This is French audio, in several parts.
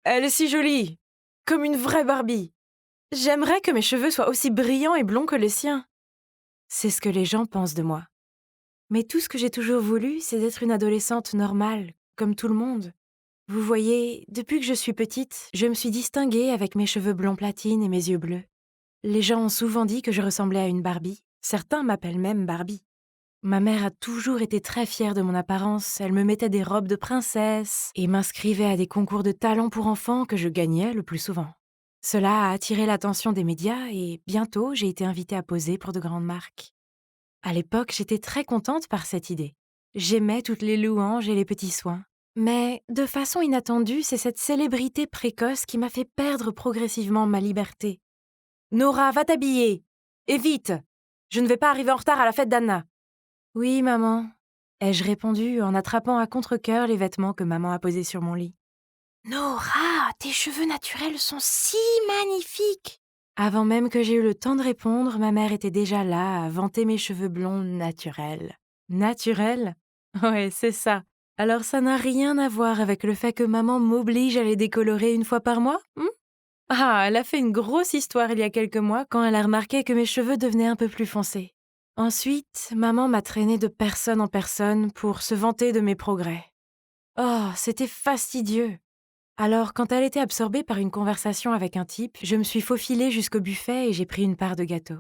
Elle est si jolie, comme une vraie Barbie. J'aimerais que mes cheveux soient aussi brillants et blonds que les siens. C'est ce que les gens pensent de moi. Mais tout ce que j'ai toujours voulu, c'est d'être une adolescente normale, comme tout le monde. Vous voyez, depuis que je suis petite, je me suis distinguée avec mes cheveux blonds platine et mes yeux bleus. Les gens ont souvent dit que je ressemblais à une Barbie. Certains m'appellent même Barbie. Ma mère a toujours été très fière de mon apparence. Elle me mettait des robes de princesse et m'inscrivait à des concours de talent pour enfants que je gagnais le plus souvent. Cela a attiré l'attention des médias et bientôt j'ai été invitée à poser pour de grandes marques. À l'époque, j'étais très contente par cette idée. J'aimais toutes les louanges et les petits soins. Mais, de façon inattendue, c'est cette célébrité précoce qui m'a fait perdre progressivement ma liberté. Nora, va t'habiller! Et vite! Je ne vais pas arriver en retard à la fête d'Anna. Oui, maman, ai-je répondu en attrapant à contre-cœur les vêtements que maman a posés sur mon lit. Nora, tes cheveux naturels sont si magnifiques! Avant même que j'aie eu le temps de répondre, ma mère était déjà là à vanter mes cheveux blonds naturels. Naturels? Ouais, c'est ça. Alors ça n'a rien à voir avec le fait que maman m'oblige à les décolorer une fois par mois? Ah, elle a fait une grosse histoire il y a quelques mois quand elle a remarqué que mes cheveux devenaient un peu plus foncés. Ensuite, maman m'a traînée de personne en personne pour se vanter de mes progrès. Oh, c'était fastidieux. Alors, quand elle était absorbée par une conversation avec un type, je me suis faufilée jusqu'au buffet et j'ai pris une part de gâteau.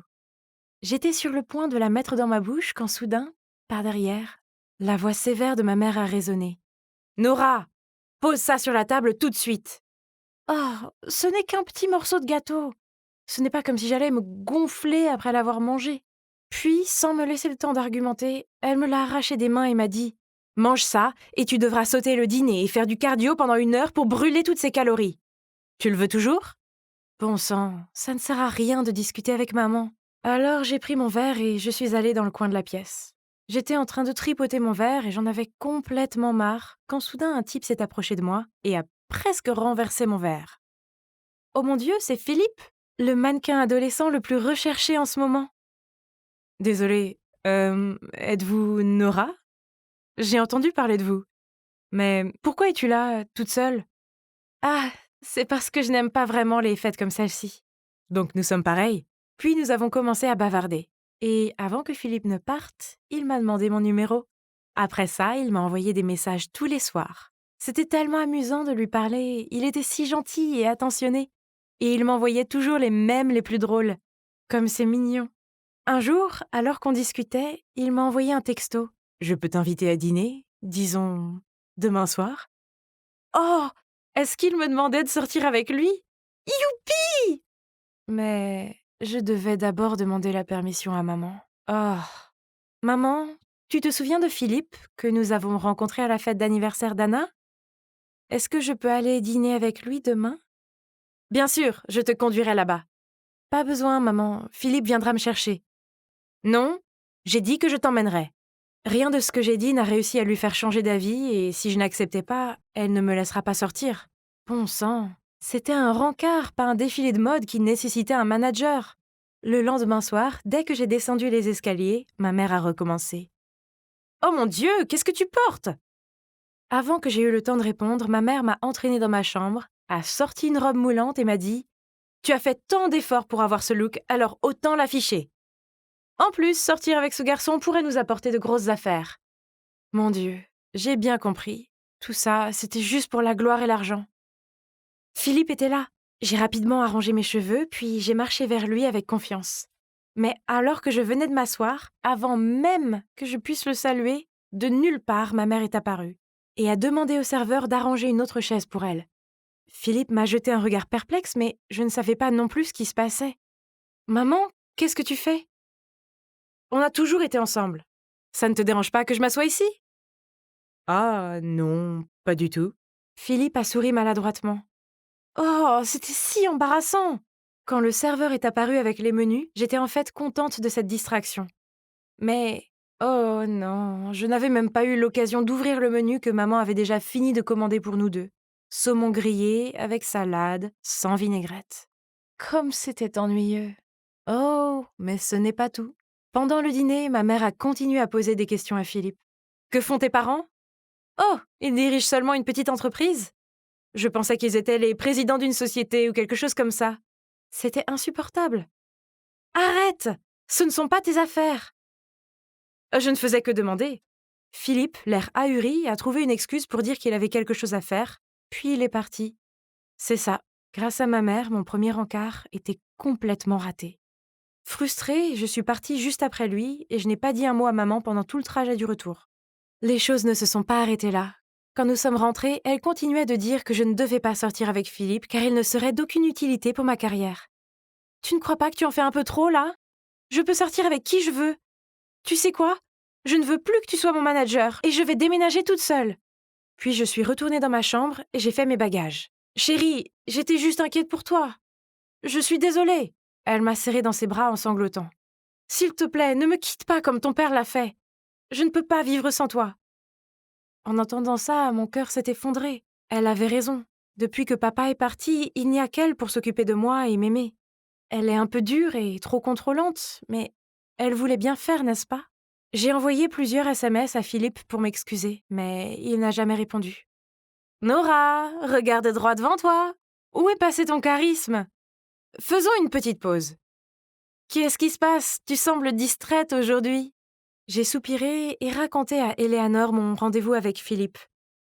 J'étais sur le point de la mettre dans ma bouche quand soudain, par derrière, la voix sévère de ma mère a résonné. Nora, pose ça sur la table tout de suite. Oh, ce n'est qu'un petit morceau de gâteau. Ce n'est pas comme si j'allais me gonfler après l'avoir mangé. Puis, sans me laisser le temps d'argumenter, elle me l'a arraché des mains et m'a dit « Mange ça, et tu devras sauter le dîner et faire du cardio pendant 1 heure pour brûler toutes ces calories. Tu le veux toujours ?» Bon sang, ça ne sert à rien de discuter avec maman. Alors j'ai pris mon verre et je suis allée dans le coin de la pièce. J'étais en train de tripoter mon verre et j'en avais complètement marre quand soudain un type s'est approché de moi et a presque renversé mon verre. Oh mon Dieu, c'est Philippe, le mannequin adolescent le plus recherché en ce moment. Désolée, êtes-vous Nora? J'ai entendu parler de vous. Mais pourquoi es-tu là, toute seule? Ah, c'est parce que je n'aime pas vraiment les fêtes comme celle-ci. Donc nous sommes pareils. Puis nous avons commencé à bavarder. Et avant que Philippe ne parte, il m'a demandé mon numéro. Après ça, il m'a envoyé des messages tous les soirs. C'était tellement amusant de lui parler, il était si gentil et attentionné. Et il m'envoyait toujours les mèmes les plus drôles. Comme c'est mignon. Un jour, alors qu'on discutait, il m'a envoyé un texto. Je peux t'inviter à dîner, disons, demain soir? Oh! Est-ce qu'il me demandait de sortir avec lui? Youpi! Mais je devais d'abord demander la permission à maman. Oh! Maman, tu te souviens de Philippe, que nous avons rencontré à la fête d'anniversaire d'Anna? Est-ce que je peux aller dîner avec lui demain? Bien sûr, je te conduirai là-bas. Pas besoin, maman, Philippe viendra me chercher. Non, j'ai dit que je t'emmènerais. Rien de ce que j'ai dit n'a réussi à lui faire changer d'avis et si je n'acceptais pas, elle ne me laissera pas sortir. Bon sang, c'était un rencard, pas un défilé de mode qui nécessitait un manager. Le lendemain soir, dès que j'ai descendu les escaliers, ma mère a recommencé. Oh mon Dieu, qu'est-ce que tu portes? Avant que j'aie eu le temps de répondre, ma mère m'a entraînée dans ma chambre, a sorti une robe moulante et m'a dit « Tu as fait tant d'efforts pour avoir ce look, alors autant l'afficher. En plus, sortir avec ce garçon pourrait nous apporter de grosses affaires. » Mon Dieu, j'ai bien compris. Tout ça, c'était juste pour la gloire et l'argent. Philippe était là. J'ai rapidement arrangé mes cheveux, puis j'ai marché vers lui avec confiance. Mais alors que je venais de m'asseoir, avant même que je puisse le saluer, de nulle part, ma mère est apparue et a demandé au serveur d'arranger une autre chaise pour elle. Philippe m'a jeté un regard perplexe, mais je ne savais pas non plus ce qui se passait. « Maman, qu'est-ce que tu fais? » On a toujours été ensemble. Ça ne te dérange pas que je m'assoie ici? Ah non, pas du tout. Philippe a souri maladroitement. Oh, c'était si embarrassant! Quand le serveur est apparu avec les menus, j'étais en fait contente de cette distraction. Mais, oh non, je n'avais même pas eu l'occasion d'ouvrir le menu que maman avait déjà fini de commander pour nous deux. Saumon grillé avec salade, sans vinaigrette. Comme c'était ennuyeux. Oh, mais ce n'est pas tout. Pendant le dîner, ma mère a continué à poser des questions à Philippe. Que font tes parents? Oh, ils dirigent seulement une petite entreprise? Je pensais qu'ils étaient les présidents d'une société ou quelque chose comme ça. C'était insupportable. Arrête! Ce ne sont pas tes affaires. Je ne faisais que demander. Philippe, l'air ahuri, a trouvé une excuse pour dire qu'il avait quelque chose à faire, puis il est parti. C'est ça. Grâce à ma mère, mon premier encart était complètement raté. Frustrée, je suis partie juste après lui et je n'ai pas dit un mot à maman pendant tout le trajet du retour. Les choses ne se sont pas arrêtées là. Quand nous sommes rentrés, elle continuait de dire que je ne devais pas sortir avec Philippe car il ne serait d'aucune utilité pour ma carrière. Tu ne crois pas que tu en fais un peu trop là? Je peux sortir avec qui je veux. Tu sais quoi? Je ne veux plus que tu sois mon manager et je vais déménager toute seule. Puis je suis retournée dans ma chambre et j'ai fait mes bagages. Chérie, j'étais juste inquiète pour toi. Je suis désolée. Elle m'a serrée dans ses bras en sanglotant. S'il te plaît, ne me quitte pas comme ton père l'a fait. Je ne peux pas vivre sans toi. En entendant ça, mon cœur s'est effondré. Elle avait raison. Depuis que papa est parti, il n'y a qu'elle pour s'occuper de moi et m'aimer. Elle est un peu dure et trop contrôlante, mais elle voulait bien faire, n'est-ce pas? J'ai envoyé plusieurs SMS à Philippe pour m'excuser, mais il n'a jamais répondu. Nora, regarde droit devant toi. Où est passé ton charisme? Faisons une petite pause. Qu'est-ce qui se passe? Tu sembles distraite aujourd'hui. J'ai soupiré et raconté à Eleanor mon rendez-vous avec Philippe.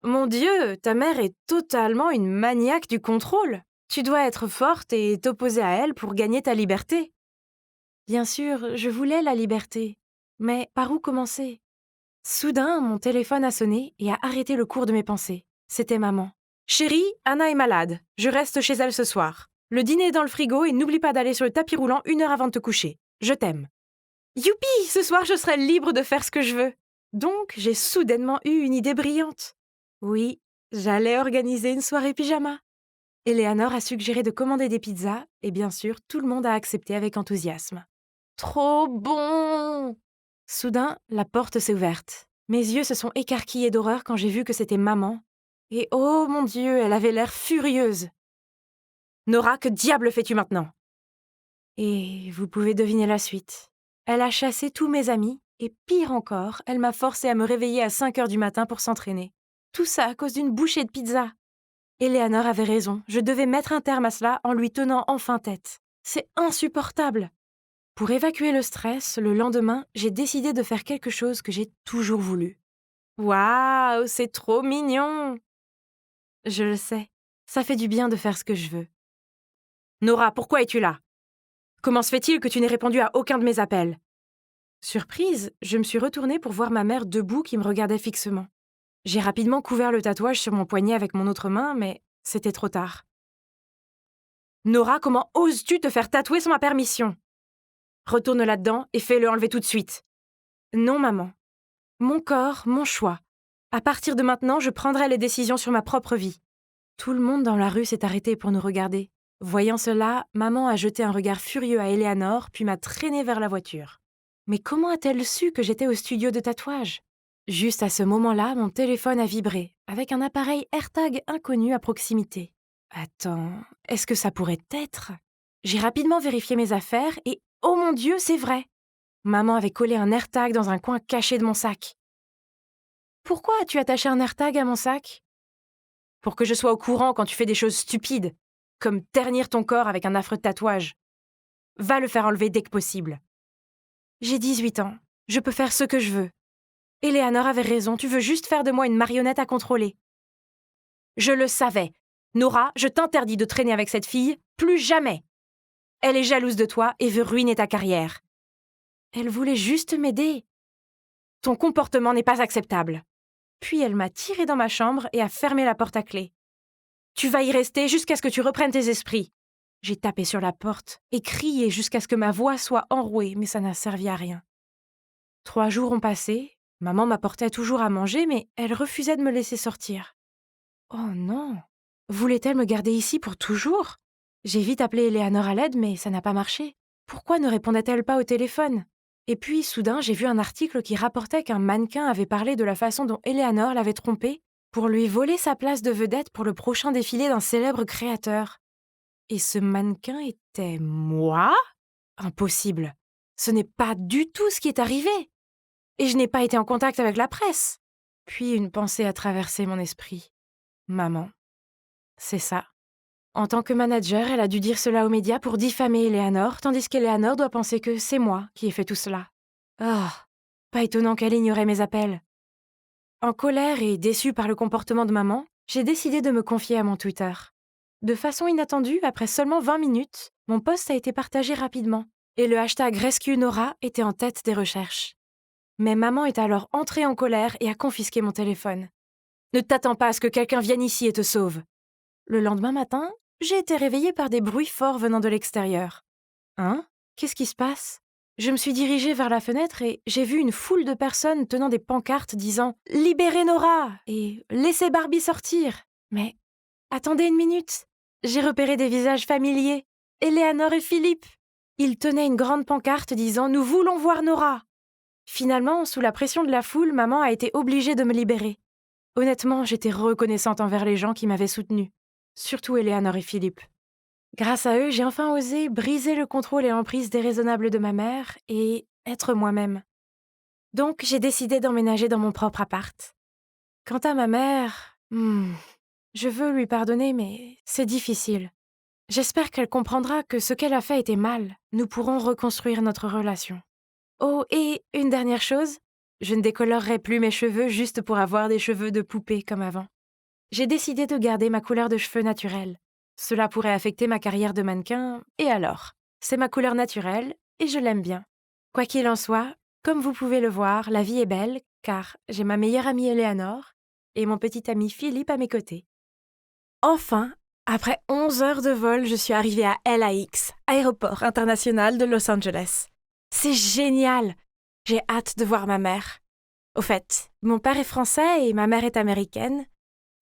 Mon Dieu, ta mère est totalement une maniaque du contrôle. Tu dois être forte et t'opposer à elle pour gagner ta liberté. Bien sûr, je voulais la liberté. Mais par où commencer? Soudain, mon téléphone a sonné et a arrêté le cours de mes pensées. C'était maman. Chérie, Anna est malade. Je reste chez elle ce soir. Le dîner est dans le frigo et n'oublie pas d'aller sur le tapis roulant 1 heure avant de te coucher. Je t'aime. Youpi! Ce soir, je serai libre de faire ce que je veux. Donc, j'ai soudainement eu une idée brillante. Oui, j'allais organiser une soirée pyjama. Eleanor a suggéré de commander des pizzas et bien sûr, tout le monde a accepté avec enthousiasme. Trop bon! Soudain, la porte s'est ouverte. Mes yeux se sont écarquillés d'horreur quand j'ai vu que c'était maman. Et oh mon Dieu, elle avait l'air furieuse. Nora, que diable fais-tu maintenant? Et vous pouvez deviner la suite. Elle a chassé tous mes amis, et pire encore, elle m'a forcée à me réveiller à 5 heures du matin pour s'entraîner. Tout ça à cause d'une bouchée de pizza. Eleanor avait raison, je devais mettre un terme à cela en lui tenant enfin tête. C'est insupportable. Pour évacuer le stress, le lendemain, j'ai décidé de faire quelque chose que j'ai toujours voulu. Waouh, c'est trop mignon! Je le sais, ça fait du bien de faire ce que je veux. Nora, pourquoi es-tu là? Comment se fait-il que tu n'aies répondu à aucun de mes appels? Surprise, je me suis retournée pour voir ma mère debout qui me regardait fixement. J'ai rapidement couvert le tatouage sur mon poignet avec mon autre main, mais c'était trop tard. Nora, comment oses-tu te faire tatouer sans ma permission? Retourne là-dedans et fais-le enlever tout de suite. Non, maman. Mon corps, mon choix. À partir de maintenant, je prendrai les décisions sur ma propre vie. Tout le monde dans la rue s'est arrêté pour nous regarder. Voyant cela, maman a jeté un regard furieux à Eleanor, puis m'a traînée vers la voiture. Mais comment a-t-elle su que j'étais au studio de tatouage? Juste à ce moment-là, mon téléphone a vibré, avec un appareil AirTag inconnu à proximité. Attends, est-ce que ça pourrait être? J'ai rapidement vérifié mes affaires et, oh mon Dieu, c'est vrai! Maman avait collé un AirTag dans un coin caché de mon sac. Pourquoi as-tu attaché un AirTag à mon sac? Pour que je sois au courant quand tu fais des choses stupides, comme ternir ton corps avec un affreux tatouage. Va le faire enlever dès que possible. J'ai 18 ans, je peux faire ce que je veux. Eleanor avait raison, tu veux juste faire de moi une marionnette à contrôler. Je le savais. Nora, je t'interdis de traîner avec cette fille, plus jamais. Elle est jalouse de toi et veut ruiner ta carrière. Elle voulait juste m'aider. Ton comportement n'est pas acceptable. Puis elle m'a tirée dans ma chambre et a fermé la porte à clé. Tu vas y rester jusqu'à ce que tu reprennes tes esprits. J'ai tapé sur la porte et crié jusqu'à ce que ma voix soit enrouée, mais ça n'a servi à rien. 3 jours ont passé, maman m'apportait toujours à manger, mais elle refusait de me laisser sortir. Oh non! Voulait-elle me garder ici pour toujours? J'ai vite appelé Eleanor à l'aide, mais ça n'a pas marché. Pourquoi ne répondait-elle pas au téléphone? Et puis, soudain, j'ai vu un article qui rapportait qu'un mannequin avait parlé de la façon dont Eleanor l'avait trompé pour lui voler sa place de vedette pour le prochain défilé d'un célèbre créateur. Et ce mannequin était moi? Impossible. Ce n'est pas du tout ce qui est arrivé. Et je n'ai pas été en contact avec la presse. Puis une pensée a traversé mon esprit. Maman. C'est ça. En tant que manager, elle a dû dire cela aux médias pour diffamer Eleanor, tandis qu'Eleanor doit penser que c'est moi qui ai fait tout cela. Ah, pas étonnant qu'elle ignorait mes appels. En colère et déçue par le comportement de maman, j'ai décidé de me confier à mon Twitter. De façon inattendue, après seulement 20 minutes, mon post a été partagé rapidement et le hashtag #RescueNora était en tête des recherches. Mais maman est alors entrée en colère et a confisqué mon téléphone. Ne t'attends pas à ce que quelqu'un vienne ici et te sauve. Le lendemain matin, j'ai été réveillée par des bruits forts venant de l'extérieur. Hein? Qu'est-ce qui se passe? Je me suis dirigée vers la fenêtre et j'ai vu une foule de personnes tenant des pancartes disant « Libérez Nora » et « Laissez Barbie sortir ». Mais attendez une minute. J'ai repéré des visages familiers. Eleanor et Philippe. Ils tenaient une grande pancarte disant « Nous voulons voir Nora ». Finalement, sous la pression de la foule, maman a été obligée de me libérer. Honnêtement, j'étais reconnaissante envers les gens qui m'avaient soutenue. Surtout Eleanor et Philippe. Grâce à eux, j'ai enfin osé briser le contrôle et l'emprise déraisonnable de ma mère et être moi-même. Donc, j'ai décidé d'emménager dans mon propre appart. Quant à ma mère, je veux lui pardonner, mais c'est difficile. J'espère qu'elle comprendra que ce qu'elle a fait était mal. Nous pourrons reconstruire notre relation. Oh, et une dernière chose, je ne décolorerai plus mes cheveux juste pour avoir des cheveux de poupée comme avant. J'ai décidé de garder ma couleur de cheveux naturelle. Cela pourrait affecter ma carrière de mannequin, et alors? C'est ma couleur naturelle, et je l'aime bien. Quoi qu'il en soit, comme vous pouvez le voir, la vie est belle, car j'ai ma meilleure amie Eleanor et mon petit ami Philippe à mes côtés. Enfin, après 11 heures de vol, je suis arrivée à LAX, aéroport international de Los Angeles. C'est génial! J'ai hâte de voir ma mère. Au fait, mon père est français et ma mère est américaine.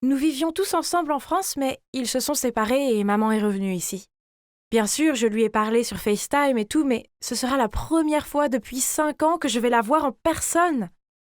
Nous vivions tous ensemble en France, mais ils se sont séparés et maman est revenue ici. Bien sûr, je lui ai parlé sur FaceTime et tout, mais ce sera la première fois depuis 5 ans que je vais la voir en personne.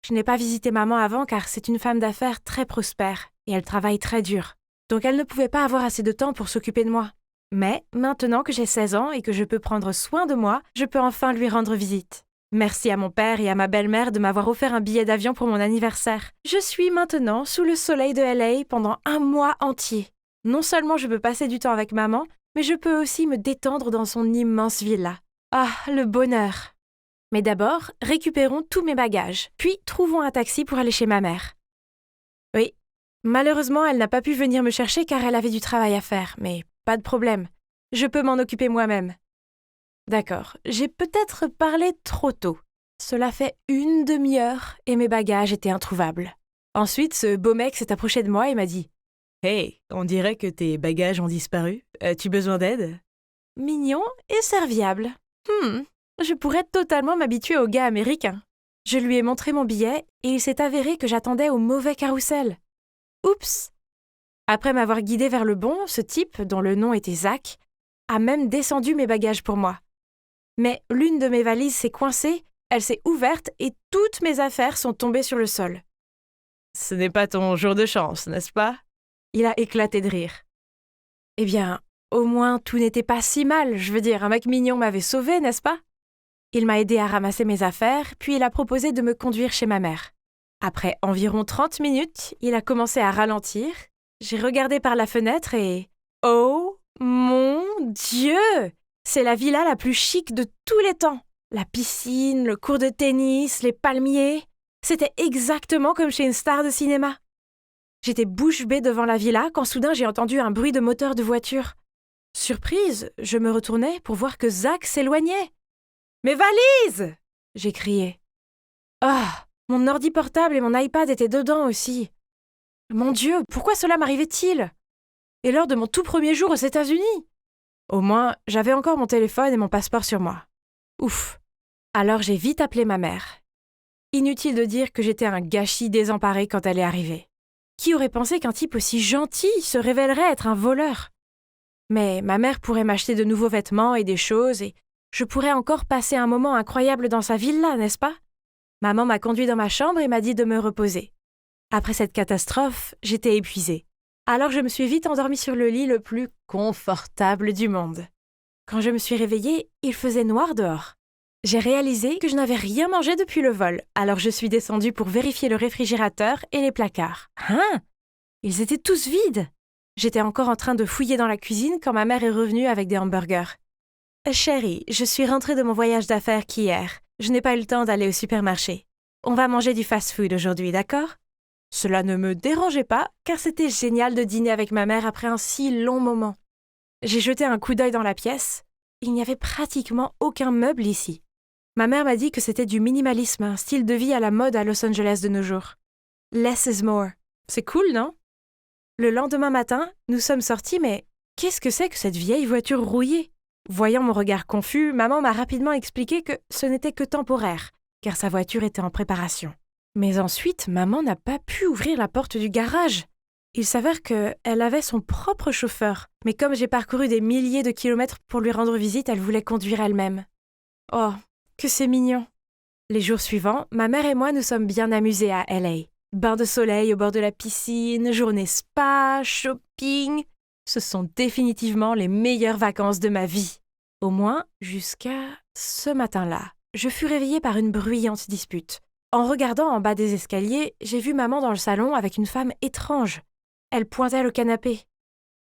Je n'ai pas visité maman avant car c'est une femme d'affaires très prospère et elle travaille très dur. Donc elle ne pouvait pas avoir assez de temps pour s'occuper de moi. Mais maintenant que j'ai 16 ans et que je peux prendre soin de moi, je peux enfin lui rendre visite. Merci à mon père et à ma belle-mère de m'avoir offert un billet d'avion pour mon anniversaire. Je suis maintenant sous le soleil de LA pendant 1 mois entier. Non seulement je peux passer du temps avec maman, mais je peux aussi me détendre dans son immense villa. Ah, le bonheur! Mais d'abord, récupérons tous mes bagages, puis trouvons un taxi pour aller chez ma mère. Oui, malheureusement, elle n'a pas pu venir me chercher car elle avait du travail à faire, mais pas de problème. Je peux m'en occuper moi-même. D'accord, j'ai peut-être parlé trop tôt. Cela fait 1 demi-heure et mes bagages étaient introuvables. Ensuite, ce beau mec s'est approché de moi et m'a dit « Hey, on dirait que tes bagages ont disparu. As-tu besoin d'aide ?» Mignon et serviable. Je pourrais totalement m'habituer aux gars américains. Je lui ai montré mon billet et il s'est avéré que j'attendais au mauvais carrousel. Oups! Après m'avoir guidé vers le bon, ce type, dont le nom était Zach, a même descendu mes bagages pour moi. Mais l'une de mes valises s'est coincée, elle s'est ouverte et toutes mes affaires sont tombées sur le sol. « Ce n'est pas ton jour de chance, n'est-ce pas ?» Il a éclaté de rire. Eh bien, au moins tout n'était pas si mal, je veux dire, un mec mignon m'avait sauvée, n'est-ce pas? Il m'a aidé à ramasser mes affaires, puis il a proposé de me conduire chez ma mère. Après environ 30 minutes, il a commencé à ralentir. J'ai regardé par la fenêtre et... Oh mon Dieu! C'est la villa la plus chic de tous les temps. La piscine, le court de tennis, les palmiers. C'était exactement comme chez une star de cinéma. J'étais bouche bée devant la villa quand soudain j'ai entendu un bruit de moteur de voiture. Surprise, je me retournai pour voir que Zach s'éloignait. « Mes valises !» j'ai crié. Ah, mon ordi portable et mon iPad étaient dedans aussi. Mon Dieu, pourquoi cela m'arrivait-il? Et lors de mon tout premier jour aux États-Unis? Au moins, j'avais encore mon téléphone et mon passeport sur moi. Ouf. Alors j'ai vite appelé ma mère. Inutile de dire que j'étais un gâchis désemparé quand elle est arrivée. Qui aurait pensé qu'un type aussi gentil se révélerait être un voleur? Mais ma mère pourrait m'acheter de nouveaux vêtements et des choses et je pourrais encore passer un moment incroyable dans sa villa, n'est-ce pas? Maman m'a conduit dans ma chambre et m'a dit de me reposer. Après cette catastrophe, j'étais épuisée. Alors je me suis vite endormie sur le lit le plus confortable du monde. Quand je me suis réveillée, il faisait noir dehors. J'ai réalisé que je n'avais rien mangé depuis le vol, alors je suis descendue pour vérifier le réfrigérateur et les placards. Hein? Ils étaient tous vides. J'étais encore en train de fouiller dans la cuisine quand ma mère est revenue avec des hamburgers. Chérie, je suis rentrée de mon voyage d'affaires qu'hier. Je n'ai pas eu le temps d'aller au supermarché. On va manger du fast-food aujourd'hui, d'accord? Cela ne me dérangeait pas, car c'était génial de dîner avec ma mère après un si long moment. J'ai jeté un coup d'œil dans la pièce. Il n'y avait pratiquement aucun meuble ici. Ma mère m'a dit que c'était du minimalisme, un style de vie à la mode à Los Angeles de nos jours. Less is more. C'est cool, non? Le lendemain matin, nous sommes sortis, mais qu'est-ce que c'est que cette vieille voiture rouillée? Voyant mon regard confus, maman m'a rapidement expliqué que ce n'était que temporaire, car sa voiture était en préparation. Mais ensuite, maman n'a pas pu ouvrir la porte du garage. Il s'avère qu'elle avait son propre chauffeur, mais comme j'ai parcouru des milliers de kilomètres pour lui rendre visite, elle voulait conduire elle-même. Oh, que c'est mignon! Les jours suivants, ma mère et moi nous sommes bien amusés à LA. Bain de soleil au bord de la piscine, journée spa, shopping. Ce sont définitivement les meilleures vacances de ma vie. Au moins, jusqu'à ce matin-là. Je fus réveillée par une bruyante dispute. En regardant en bas des escaliers, j'ai vu maman dans le salon avec une femme étrange. Elle pointait le canapé.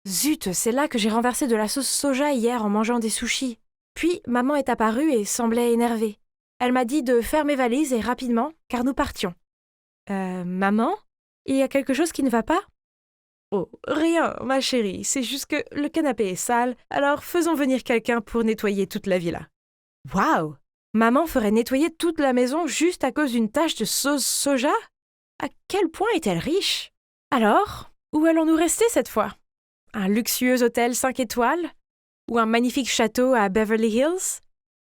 Zut, c'est là que j'ai renversé de la sauce soja hier en mangeant des sushis. Puis, maman est apparue et semblait énervée. Elle m'a dit de faire mes valises et rapidement, car nous partions. Maman? Il y a quelque chose qui ne va pas? Oh, rien, ma chérie, c'est juste que le canapé est sale, alors faisons venir quelqu'un pour nettoyer toute la villa. Waouh! Maman ferait nettoyer toute la maison juste à cause d'une tache de sauce soja? À quel point est-elle riche? Alors, où allons-nous rester cette fois? Un luxueux hôtel 5 étoiles? Ou un magnifique château à Beverly Hills?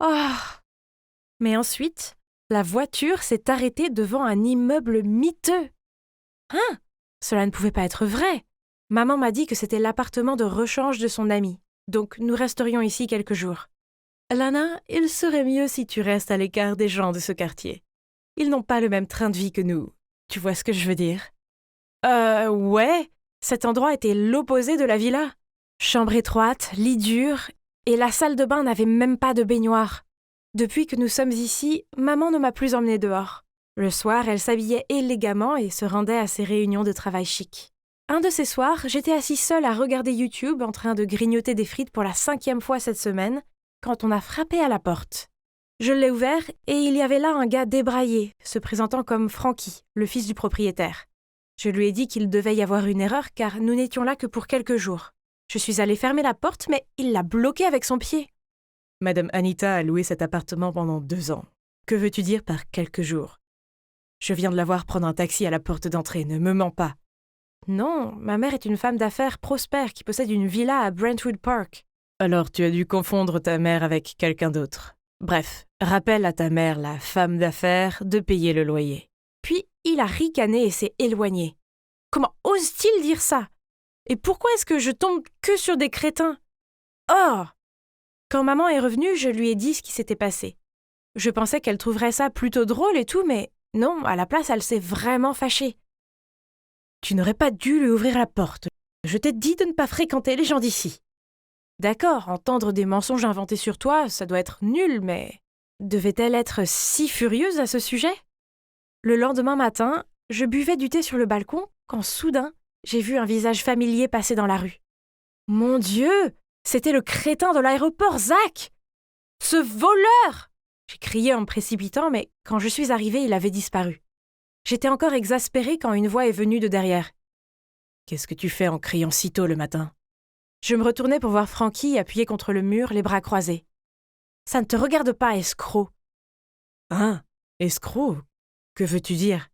Oh! Mais ensuite, la voiture s'est arrêtée devant un immeuble miteux. Hein? Cela ne pouvait pas être vrai. Maman m'a dit que c'était l'appartement de rechange de son ami. Donc nous resterions ici quelques jours. Lana, il serait mieux si tu restes à l'écart des gens de ce quartier. Ils n'ont pas le même train de vie que nous. Tu vois ce que je veux dire? Ouais. Cet endroit était l'opposé de la villa. Chambre étroite, lit dur, et la salle de bain n'avait même pas de baignoire. Depuis que nous sommes ici, maman ne m'a plus emmenée dehors. Le soir, elle s'habillait élégamment et se rendait à ses réunions de travail chic. Un de ces soirs, j'étais assise seule à regarder YouTube en train de grignoter des frites pour la 5e fois cette semaine, quand on a frappé à la porte. Je l'ai ouvert et il y avait là un gars débraillé, se présentant comme Frankie, le fils du propriétaire. Je lui ai dit qu'il devait y avoir une erreur car nous n'étions là que pour quelques jours. Je suis allée fermer la porte, mais il l'a bloquée avec son pied. Madame Anita a loué cet appartement pendant 2 ans. Que veux-tu dire par quelques jours? Je viens de la voir prendre un taxi à la porte d'entrée, ne me mens pas. Non, ma mère est une femme d'affaires prospère qui possède une villa à Brentwood Park. Alors tu as dû confondre ta mère avec quelqu'un d'autre. Bref, rappelle à ta mère, la femme d'affaires, de payer le loyer. Puis il a ricané et s'est éloigné. Comment ose-t-il dire ça? Et pourquoi est-ce que je tombe que sur des crétins? Oh! Quand maman est revenue, je lui ai dit ce qui s'était passé. Je pensais qu'elle trouverait ça plutôt drôle et tout, mais non, à la place, elle s'est vraiment fâchée. Tu n'aurais pas dû lui ouvrir la porte. Je t'ai dit de ne pas fréquenter les gens d'ici. D'accord, entendre des mensonges inventés sur toi, ça doit être nul, mais devait-elle être si furieuse à ce sujet? Le lendemain matin, je buvais du thé sur le balcon quand soudain, j'ai vu un visage familier passer dans la rue. Mon Dieu! C'était le crétin de l'aéroport, Zach! Ce voleur! J'ai crié en me précipitant, mais quand je suis arrivée, il avait disparu. J'étais encore exaspérée quand une voix est venue de derrière. « Qu'est-ce que tu fais en criant si tôt le matin ?» Je me retournai pour voir Frankie appuyé contre le mur, les bras croisés. « Ça ne te regarde pas, escroc. »« Hein? Escroc? Que veux-tu dire? »«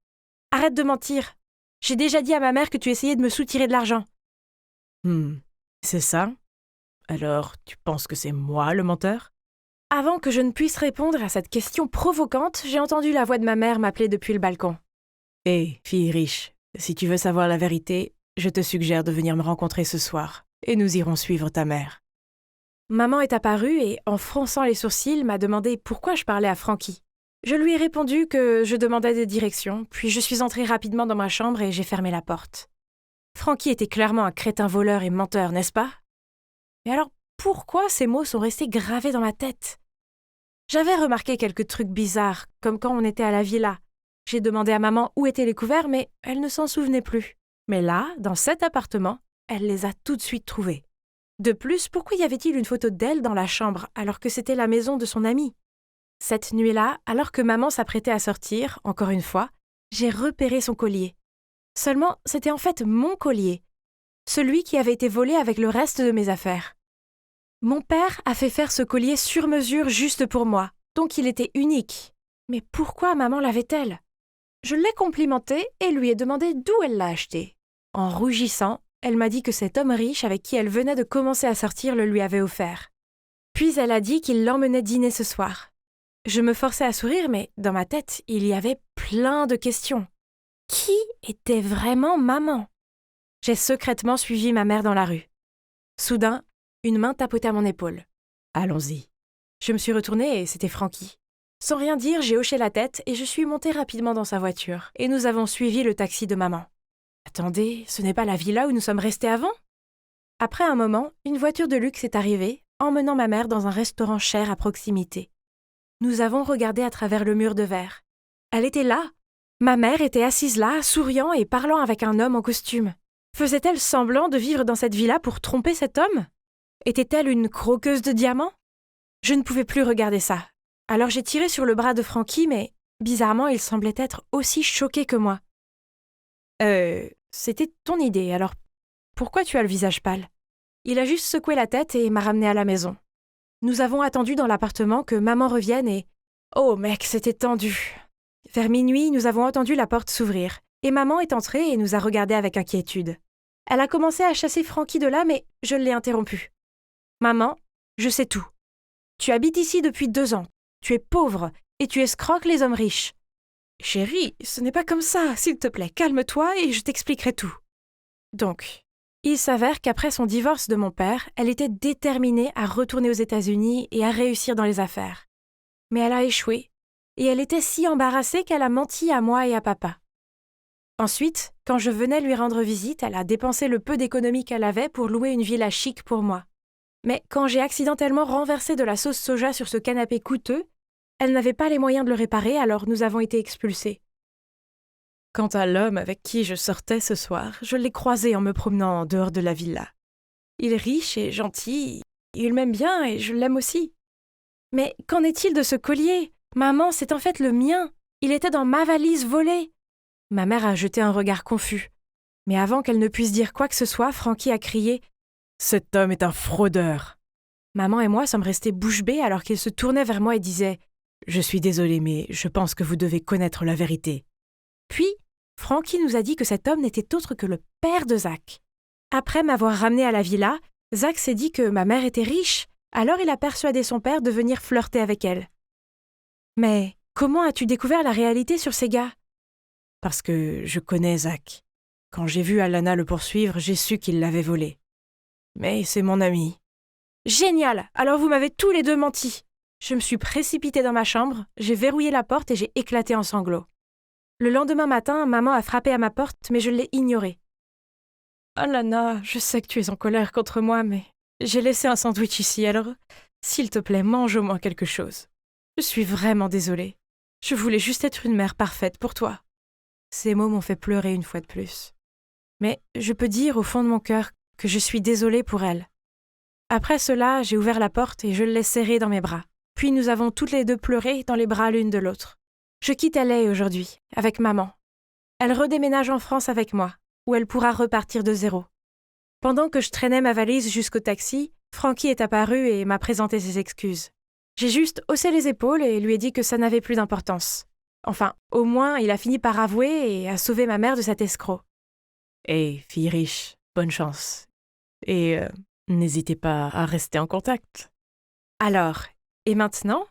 Arrête de mentir. J'ai déjà dit à ma mère que tu essayais de me soutirer de l'argent. » C'est ça? Alors, tu penses que c'est moi le menteur? Avant que je ne puisse répondre à cette question provocante, j'ai entendu la voix de ma mère m'appeler depuis le balcon. Hé, fille riche, si tu veux savoir la vérité, je te suggère de venir me rencontrer ce soir, et nous irons suivre ta mère. Maman est apparue et, en fronçant les sourcils, m'a demandé pourquoi je parlais à Frankie. Je lui ai répondu que je demandais des directions, puis je suis entrée rapidement dans ma chambre et j'ai fermé la porte. Frankie était clairement un crétin voleur et menteur, n'est-ce pas? Mais alors, pourquoi ces mots sont restés gravés dans ma tête? J'avais remarqué quelques trucs bizarres, comme quand on était à la villa. J'ai demandé à maman où étaient les couverts, mais elle ne s'en souvenait plus. Mais là, dans cet appartement, elle les a tout de suite trouvés. De plus, pourquoi y avait-il une photo d'elle dans la chambre alors que c'était la maison de son amie? Cette nuit-là, alors que maman s'apprêtait à sortir, encore une fois, j'ai repéré son collier. Seulement, c'était en fait mon collier, celui qui avait été volé avec le reste de mes affaires. Mon père a fait faire ce collier sur mesure juste pour moi, donc il était unique. Mais pourquoi maman l'avait-elle? Je l'ai complimentée et lui ai demandé d'où elle l'a acheté. En rougissant, elle m'a dit que cet homme riche avec qui elle venait de commencer à sortir le lui avait offert. Puis elle a dit qu'il l'emmenait dîner ce soir. Je me forçais à sourire, mais dans ma tête, il y avait plein de questions. Qui était vraiment maman? J'ai secrètement suivi ma mère dans la rue. Soudain, une main tapotait à mon épaule. « Allons-y. » Je me suis retournée et c'était Francky. Sans rien dire, j'ai hoché la tête et je suis montée rapidement dans sa voiture. Et nous avons suivi le taxi de maman. Attendez, ce n'est pas la villa où nous sommes restés avant? Après un moment, une voiture de luxe est arrivée, emmenant ma mère dans un restaurant cher à proximité. Nous avons regardé à travers le mur de verre. Elle était là. Ma mère était assise là, souriant et parlant avec un homme en costume. Faisait-elle semblant de vivre dans cette villa pour tromper cet homme? Était-elle une croqueuse de diamants? Je ne pouvais plus regarder ça. Alors j'ai tiré sur le bras de Francky, mais bizarrement, il semblait être aussi choqué que moi. C'était ton idée, alors pourquoi tu as le visage pâle? Il a juste secoué la tête et m'a ramené à la maison. Nous avons attendu dans l'appartement que maman revienne et... Oh mec, c'était tendu. Vers minuit, nous avons entendu la porte s'ouvrir, et maman est entrée et nous a regardés avec inquiétude. Elle a commencé à chasser Francky de là, mais je l'ai interrompue. Maman, je sais tout. Tu habites ici depuis 2 ans. Tu es pauvre et tu escroques les hommes riches. Chérie, ce n'est pas comme ça. S'il te plaît, calme-toi et je t'expliquerai tout. Donc, il s'avère qu'après son divorce de mon père, elle était déterminée à retourner aux États-Unis et à réussir dans les affaires. Mais elle a échoué et elle était si embarrassée qu'elle a menti à moi et à papa. Ensuite, quand je venais lui rendre visite, elle a dépensé le peu d'économies qu'elle avait pour louer une villa chic pour moi. Mais quand j'ai accidentellement renversé de la sauce soja sur ce canapé coûteux, elle n'avait pas les moyens de le réparer, alors nous avons été expulsés. Quant à l'homme avec qui je sortais ce soir, je l'ai croisé en me promenant en dehors de la villa. Il est riche et gentil, il m'aime bien et je l'aime aussi. Mais qu'en est-il de ce collier? Maman, c'est en fait le mien. Il était dans ma valise volée. Ma mère a jeté un regard confus. Mais avant qu'elle ne puisse dire quoi que ce soit, Francky a crié « Cet homme est un fraudeur !» Maman et moi sommes restés bouche bée alors qu'il se tournait vers moi et disait « Je suis désolée, mais je pense que vous devez connaître la vérité. » Puis, Francky nous a dit que cet homme n'était autre que le père de Zach. Après m'avoir ramené à la villa, Zach s'est dit que ma mère était riche, alors il a persuadé son père de venir flirter avec elle. Mais comment as-tu découvert la réalité sur ces gars? Parce que je connais Zach. Quand j'ai vu Alana le poursuivre, j'ai su qu'il l'avait volé. Mais c'est mon ami. Génial! Alors vous m'avez tous les deux menti. Je me suis précipitée dans ma chambre, j'ai verrouillé la porte et j'ai éclaté en sanglots. Le lendemain matin, maman a frappé à ma porte, mais je l'ai ignorée. Alana, je sais que tu es en colère contre moi, mais j'ai laissé un sandwich ici, alors s'il te plaît, mange au moins quelque chose. Je suis vraiment désolée. Je voulais juste être une mère parfaite pour toi. Ces mots m'ont fait pleurer une fois de plus. Mais je peux dire au fond de mon cœur que je suis désolée pour elle. Après cela, j'ai ouvert la porte et je l'ai serrée dans mes bras. Puis nous avons toutes les deux pleuré dans les bras l'une de l'autre. Je quitte LA aujourd'hui, avec maman. Elle redéménage en France avec moi, où elle pourra repartir de zéro. Pendant que je traînais ma valise jusqu'au taxi, Francky est apparu et m'a présenté ses excuses. J'ai juste haussé les épaules et lui ai dit que ça n'avait plus d'importance. Enfin, au moins, il a fini par avouer et a sauvé ma mère de cet escroc. Hey, fille riche, bonne chance. Et n'hésitez pas à rester en contact. Alors, et maintenant?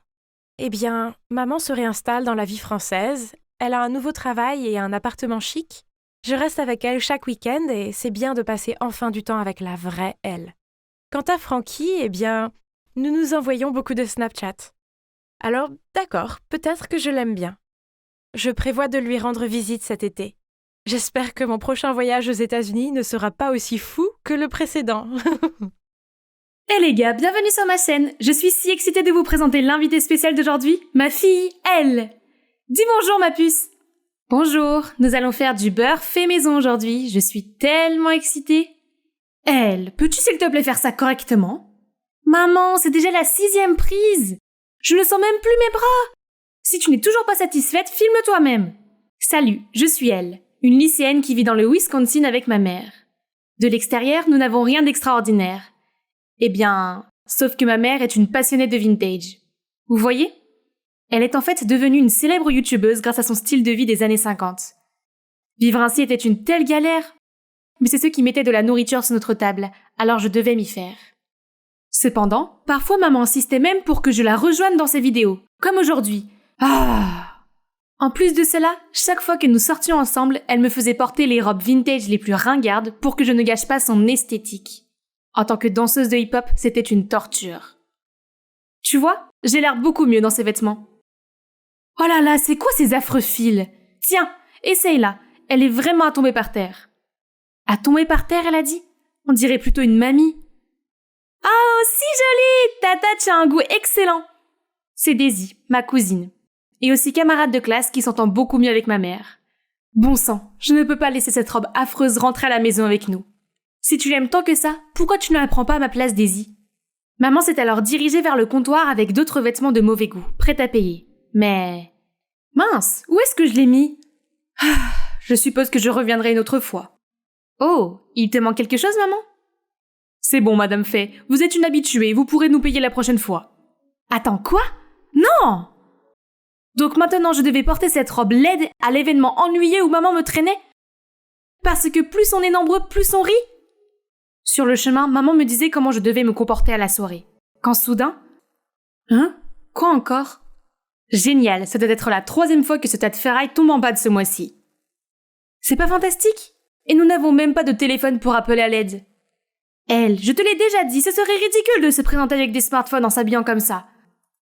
Eh bien, maman se réinstalle dans la vie française, elle a un nouveau travail et un appartement chic. Je reste avec elle chaque week-end et c'est bien de passer enfin du temps avec la vraie elle. Quant à Francky, eh bien, nous nous envoyons beaucoup de Snapchat. Alors, d'accord, peut-être que je l'aime bien. Je prévois de lui rendre visite cet été. J'espère que mon prochain voyage aux États-Unis ne sera pas aussi fou que le précédent. Hey les gars, bienvenue sur ma chaîne. Je suis si excitée de vous présenter l'invitée spéciale d'aujourd'hui, ma fille, Elle. Dis bonjour ma puce. Bonjour, nous allons faire du beurre fait maison aujourd'hui. Je suis tellement excitée. Elle, peux-tu s'il te plaît faire ça correctement? Maman, c'est déjà la 6e prise. Je ne sens même plus mes bras. Si tu n'es toujours pas satisfaite, filme toi-même. Salut, je suis elle, une lycéenne qui vit dans le Wisconsin avec ma mère. De l'extérieur, nous n'avons rien d'extraordinaire. Eh bien, sauf que ma mère est une passionnée de vintage. Vous voyez? Elle est en fait devenue une célèbre youtubeuse grâce à son style de vie des années 50. Vivre ainsi était une telle galère. Mais c'est ceux qui mettaient de la nourriture sur notre table, alors je devais m'y faire. Cependant, parfois maman insistait même pour que je la rejoigne dans ses vidéos, comme aujourd'hui. En plus de cela, chaque fois que nous sortions ensemble, elle me faisait porter les robes vintage les plus ringardes pour que je ne gâche pas son esthétique. En tant que danseuse de hip-hop, c'était une torture. Tu vois, j'ai l'air beaucoup mieux dans ces vêtements. Oh là là, c'est quoi ces affreux fils? Tiens, essaye-la, elle est vraiment à tomber par terre. À tomber par terre, elle a dit? On dirait plutôt une mamie. Oh, si jolie! Tata, tu as un goût excellent! C'est Daisy, ma cousine. Et aussi camarade de classe qui s'entend beaucoup mieux avec ma mère. Bon sang, je ne peux pas laisser cette robe affreuse rentrer à la maison avec nous. Si tu l'aimes tant que ça, pourquoi tu ne la prends pas à ma place, Daisy? Maman s'est alors dirigée vers le comptoir avec d'autres vêtements de mauvais goût, prêts à payer. Mais... mince, où est-ce que je l'ai mis? Je suppose que je reviendrai une autre fois. Oh, il te manque quelque chose, maman? C'est bon, Madame Fay, vous êtes une habituée, vous pourrez nous payer la prochaine fois. Attends, quoi? Non! Donc maintenant je devais porter cette robe laide à l'événement ennuyeux où maman me traînait? Parce que plus on est nombreux, plus on rit? Sur le chemin, maman me disait comment je devais me comporter à la soirée. Quand soudain... Hein? Quoi encore? Génial, ça doit être la 3e fois que ce tas de ferraille tombe en panne ce mois-ci. C'est pas fantastique? Et nous n'avons même pas de téléphone pour appeler à l'aide. Elle, je te l'ai déjà dit, ce serait ridicule de se présenter avec des smartphones en s'habillant comme ça.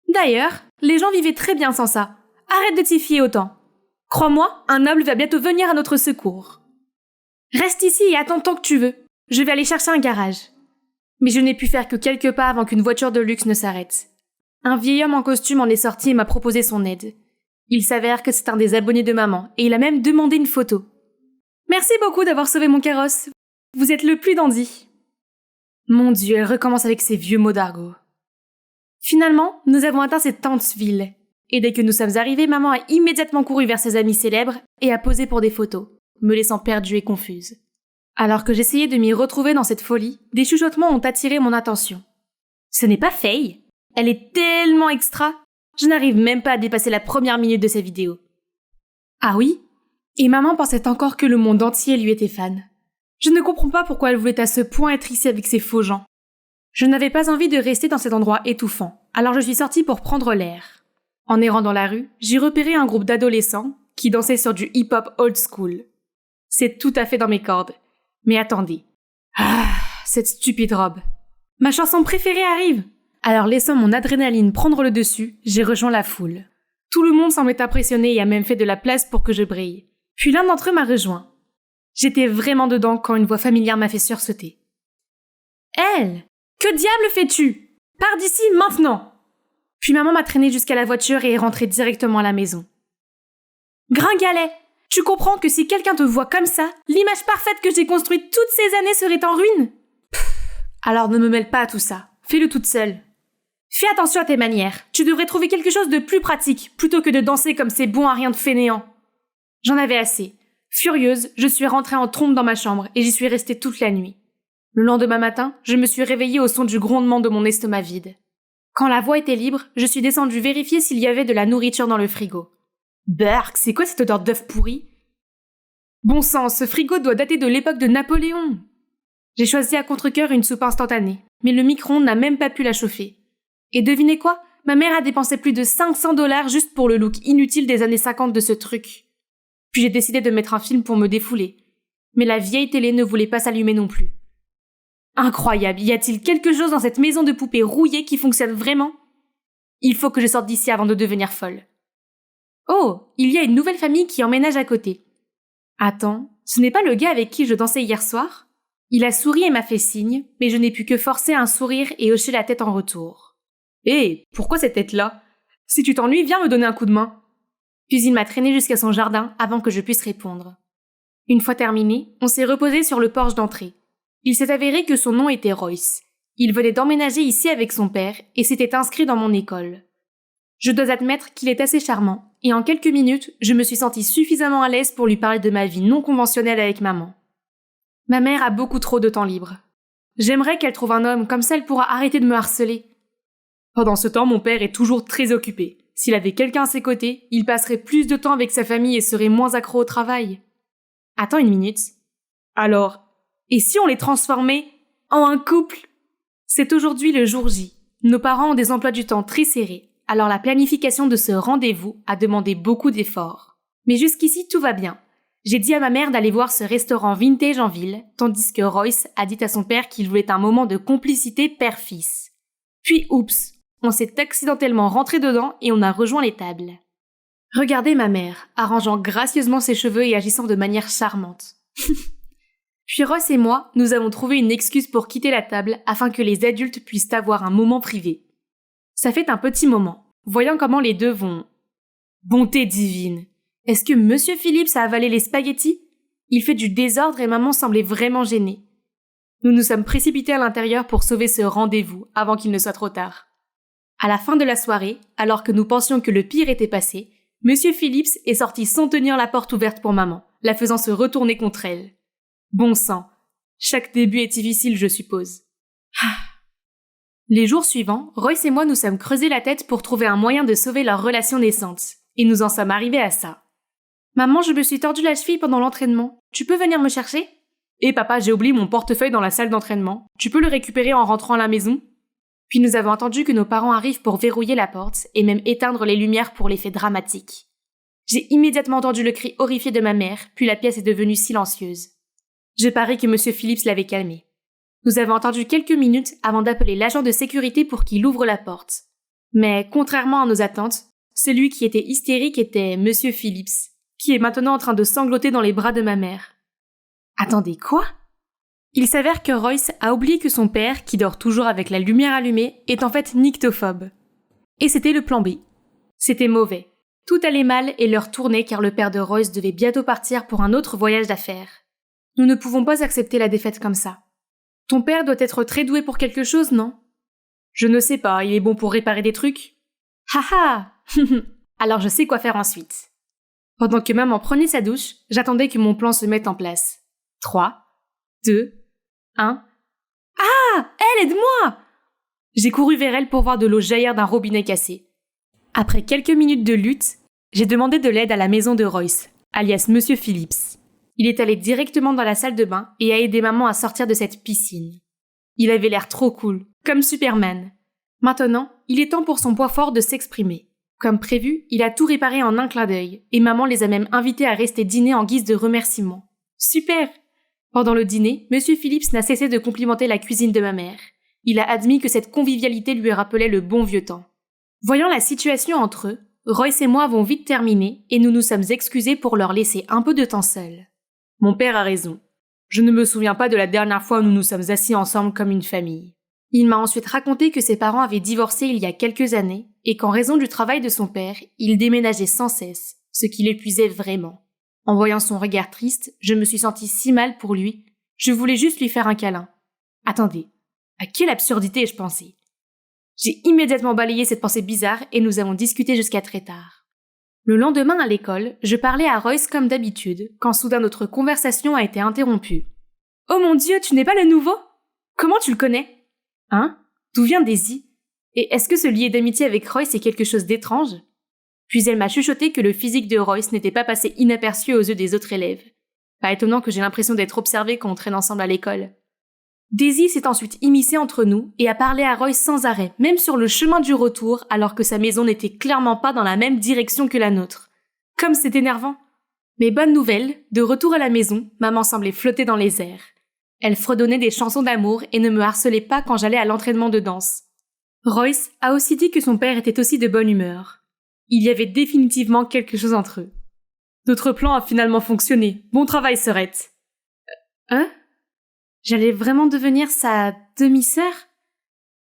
D'ailleurs, les gens vivaient très bien sans ça. Arrête de t'y fier autant. Crois-moi, un noble va bientôt venir à notre secours. Reste ici et attends tant que tu veux. Je vais aller chercher un garage. Mais je n'ai pu faire que quelques pas avant qu'une voiture de luxe ne s'arrête. Un vieil homme en costume en est sorti et m'a proposé son aide. Il s'avère que c'est un des abonnés de maman et il a même demandé une photo. Merci beaucoup d'avoir sauvé mon carrosse. Vous êtes le plus dandy. Mon Dieu, elle recommence avec ses vieux mots d'argot. Finalement, nous avons atteint cette Tantsville. Et dès que nous sommes arrivés, maman a immédiatement couru vers ses amis célèbres et a posé pour des photos, me laissant perdue et confuse. Alors que j'essayais de m'y retrouver dans cette folie, des chuchotements ont attiré mon attention. Ce n'est pas Faye. Elle est tellement extra. Je n'arrive même pas à dépasser la première minute de sa vidéo. Ah oui? Et maman pensait encore que le monde entier lui était fan. Je ne comprends pas pourquoi elle voulait à ce point être ici avec ces faux gens. Je n'avais pas envie de rester dans cet endroit étouffant, alors je suis sortie pour prendre l'air. En errant dans la rue, j'ai repéré un groupe d'adolescents qui dansaient sur du hip-hop old school. C'est tout à fait dans mes cordes. Mais attendez. Cette stupide robe. Ma chanson préférée arrive. Alors laissant mon adrénaline prendre le dessus, j'ai rejoint la foule. Tout le monde semblait impressionné et a même fait de la place pour que je brille. Puis l'un d'entre eux m'a rejoint. J'étais vraiment dedans quand une voix familière m'a fait sursauter. « Elle! Que diable fais-tu? Pars d'ici maintenant !» Puis maman m'a traînée jusqu'à la voiture et est rentrée directement à la maison. « Gringalet! Tu comprends que si quelqu'un te voit comme ça, l'image parfaite que j'ai construite toutes ces années serait en ruine? Alors ne me mêle pas à tout ça. Fais-le toute seule. Fais attention à tes manières. Tu devrais trouver quelque chose de plus pratique, plutôt que de danser comme ces bons à rien de fainéants. » J'en avais assez. Furieuse, je suis rentrée en trombe dans ma chambre et j'y suis restée toute la nuit. Le lendemain matin, je me suis réveillée au son du grondement de mon estomac vide. Quand la voie était libre, je suis descendue vérifier s'il y avait de la nourriture dans le frigo. Berk, c'est quoi cette odeur d'œuf pourri? Bon sang, ce frigo doit dater de l'époque de Napoléon. J'ai choisi à contre-cœur une soupe instantanée, mais le micro-ondes n'a même pas pu la chauffer. Et devinez quoi? Ma mère a dépensé plus de 500 $ juste pour le look inutile des années 50 de ce truc. Puis j'ai décidé de mettre un film pour me défouler. Mais la vieille télé ne voulait pas s'allumer non plus. Incroyable, y a-t-il quelque chose dans cette maison de poupées rouillée qui fonctionne vraiment? Il faut que je sorte d'ici avant de devenir folle. Oh, il y a une nouvelle famille qui emménage à côté. Attends, ce n'est pas le gars avec qui je dansais hier soir? Il a souri et m'a fait signe, mais je n'ai pu que forcer un sourire et hocher la tête en retour. Hé, pourquoi cette tête-là? Si tu t'ennuies, viens me donner un coup de main. Puis il m'a traîné jusqu'à son jardin avant que je puisse répondre. Une fois terminé, on s'est reposé sur le porche d'entrée. Il s'est avéré que son nom était Royce. Il venait d'emménager ici avec son père et s'était inscrit dans mon école. Je dois admettre qu'il est assez charmant, et en quelques minutes, je me suis sentie suffisamment à l'aise pour lui parler de ma vie non conventionnelle avec maman. Ma mère a beaucoup trop de temps libre. J'aimerais qu'elle trouve un homme, comme ça elle pourra arrêter de me harceler. Pendant ce temps, mon père est toujours très occupé. S'il avait quelqu'un à ses côtés, il passerait plus de temps avec sa famille et serait moins accro au travail. Attends une minute. Alors, et si on les transformait en un couple? C'est aujourd'hui le jour J. Nos parents ont des emplois du temps très serrés, alors la planification de ce rendez-vous a demandé beaucoup d'efforts. Mais jusqu'ici, tout va bien. J'ai dit à ma mère d'aller voir ce restaurant vintage en ville, tandis que Royce a dit à son père qu'il voulait un moment de complicité père-fils. Puis, oups, on s'est accidentellement rentré dedans et on a rejoint les tables. Regardez ma mère, arrangeant gracieusement ses cheveux et agissant de manière charmante. Puis Ross et moi, nous avons trouvé une excuse pour quitter la table afin que les adultes puissent avoir un moment privé. Ça fait un petit moment, voyant comment les deux vont... Bonté divine! Est-ce que Monsieur Phillips a avalé les spaghettis? Il fait du désordre et maman semblait vraiment gênée. Nous nous sommes précipités à l'intérieur pour sauver ce rendez-vous avant qu'il ne soit trop tard. À la fin de la soirée, alors que nous pensions que le pire était passé, Monsieur Phillips est sorti sans tenir la porte ouverte pour maman, la faisant se retourner contre elle. Bon sang. Chaque début est difficile, je suppose. Les jours suivants, Royce et moi nous sommes creusés la tête pour trouver un moyen de sauver leur relation naissante. Et nous en sommes arrivés à ça. Maman, je me suis tordu la cheville pendant l'entraînement. Tu peux venir me chercher? Et papa, j'ai oublié mon portefeuille dans la salle d'entraînement. Tu peux le récupérer en rentrant à la maison? Puis nous avons attendu que nos parents arrivent pour verrouiller la porte et même éteindre les lumières pour l'effet dramatique. J'ai immédiatement entendu le cri horrifié de ma mère, puis la pièce est devenue silencieuse. Je parie que Monsieur Phillips l'avait calmé. Nous avons attendu quelques minutes avant d'appeler l'agent de sécurité pour qu'il ouvre la porte. Mais contrairement à nos attentes, celui qui était hystérique était Monsieur Phillips, qui est maintenant en train de sangloter dans les bras de ma mère. Attendez, quoi? Il s'avère que Royce a oublié que son père, qui dort toujours avec la lumière allumée, est en fait nyctophobe. Et c'était le plan B. C'était mauvais. Tout allait mal et l'heure tournait car le père de Royce devait bientôt partir pour un autre voyage d'affaires. Nous ne pouvons pas accepter la défaite comme ça. Ton père doit être très doué pour quelque chose, non? Je ne sais pas, il est bon pour réparer des trucs. Haha! Alors je sais quoi faire ensuite. Pendant que maman prenait sa douche, j'attendais que mon plan se mette en place. 3, 2, 1... Ah! Elle, aide-moi! J'ai couru vers elle pour voir de l'eau jaillir d'un robinet cassé. Après quelques minutes de lutte, j'ai demandé de l'aide à la maison de Royce, alias Monsieur Phillips. Il est allé directement dans la salle de bain et a aidé maman à sortir de cette piscine. Il avait l'air trop cool, comme Superman. Maintenant, il est temps pour son poids fort de s'exprimer. Comme prévu, il a tout réparé en un clin d'œil, et maman les a même invités à rester dîner en guise de remerciement. Super! Pendant le dîner, Monsieur Phillips n'a cessé de complimenter la cuisine de ma mère. Il a admis que cette convivialité lui rappelait le bon vieux temps. Voyant la situation entre eux, Royce et moi avons vite terminé et nous nous sommes excusés pour leur laisser un peu de temps seuls. Mon père a raison. Je ne me souviens pas de la dernière fois où nous nous sommes assis ensemble comme une famille. Il m'a ensuite raconté que ses parents avaient divorcé il y a quelques années et qu'en raison du travail de son père, il déménageait sans cesse, ce qui l'épuisait vraiment. En voyant son regard triste, je me suis sentie si mal pour lui. Je voulais juste lui faire un câlin. Attendez, à quelle absurdité ai-je pensé? J'ai immédiatement balayé cette pensée bizarre et nous avons discuté jusqu'à très tard. Le lendemain à l'école, je parlais à Royce comme d'habitude, quand soudain notre conversation a été interrompue. « Oh mon Dieu, tu n'es pas le nouveau? Comment tu le connais? Hein? D'où vient Daisy? Et est-ce que ce lien d'amitié avec Royce est quelque chose d'étrange? » Puis elle m'a chuchoté que le physique de Royce n'était pas passé inaperçu aux yeux des autres élèves. Pas étonnant que j'ai l'impression d'être observée quand on traîne ensemble à l'école. Daisy s'est ensuite immiscée entre nous et a parlé à Royce sans arrêt, même sur le chemin du retour, alors que sa maison n'était clairement pas dans la même direction que la nôtre. Comme c'est énervant. Mais bonne nouvelle, de retour à la maison, maman semblait flotter dans les airs. Elle fredonnait des chansons d'amour et ne me harcelait pas quand j'allais à l'entraînement de danse. Royce a aussi dit que son père était aussi de bonne humeur. Il y avait définitivement quelque chose entre eux. Notre plan a finalement fonctionné. Bon travail, sœurette. Hein? J'allais vraiment devenir sa demi-sœur?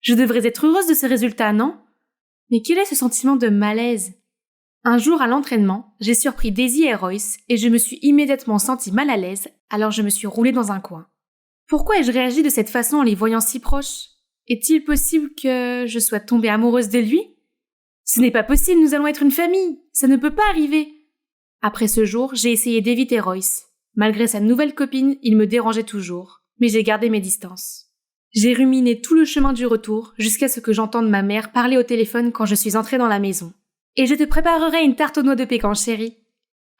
Je devrais être heureuse de ce résultat, non? Mais quel est ce sentiment de malaise? Un jour à l'entraînement, j'ai surpris Daisy et Royce et je me suis immédiatement sentie mal à l'aise, alors je me suis roulée dans un coin. Pourquoi ai-je réagi de cette façon en les voyant si proches? Est-il possible que je sois tombée amoureuse de lui? Ce n'est pas possible, nous allons être une famille. Ça ne peut pas arriver. Après ce jour, j'ai essayé d'éviter Royce. Malgré sa nouvelle copine, il me dérangeait toujours. Mais j'ai gardé mes distances. J'ai ruminé tout le chemin du retour jusqu'à ce que j'entende ma mère parler au téléphone quand je suis entrée dans la maison. Et je te préparerai une tarte aux noix de pécan, chérie.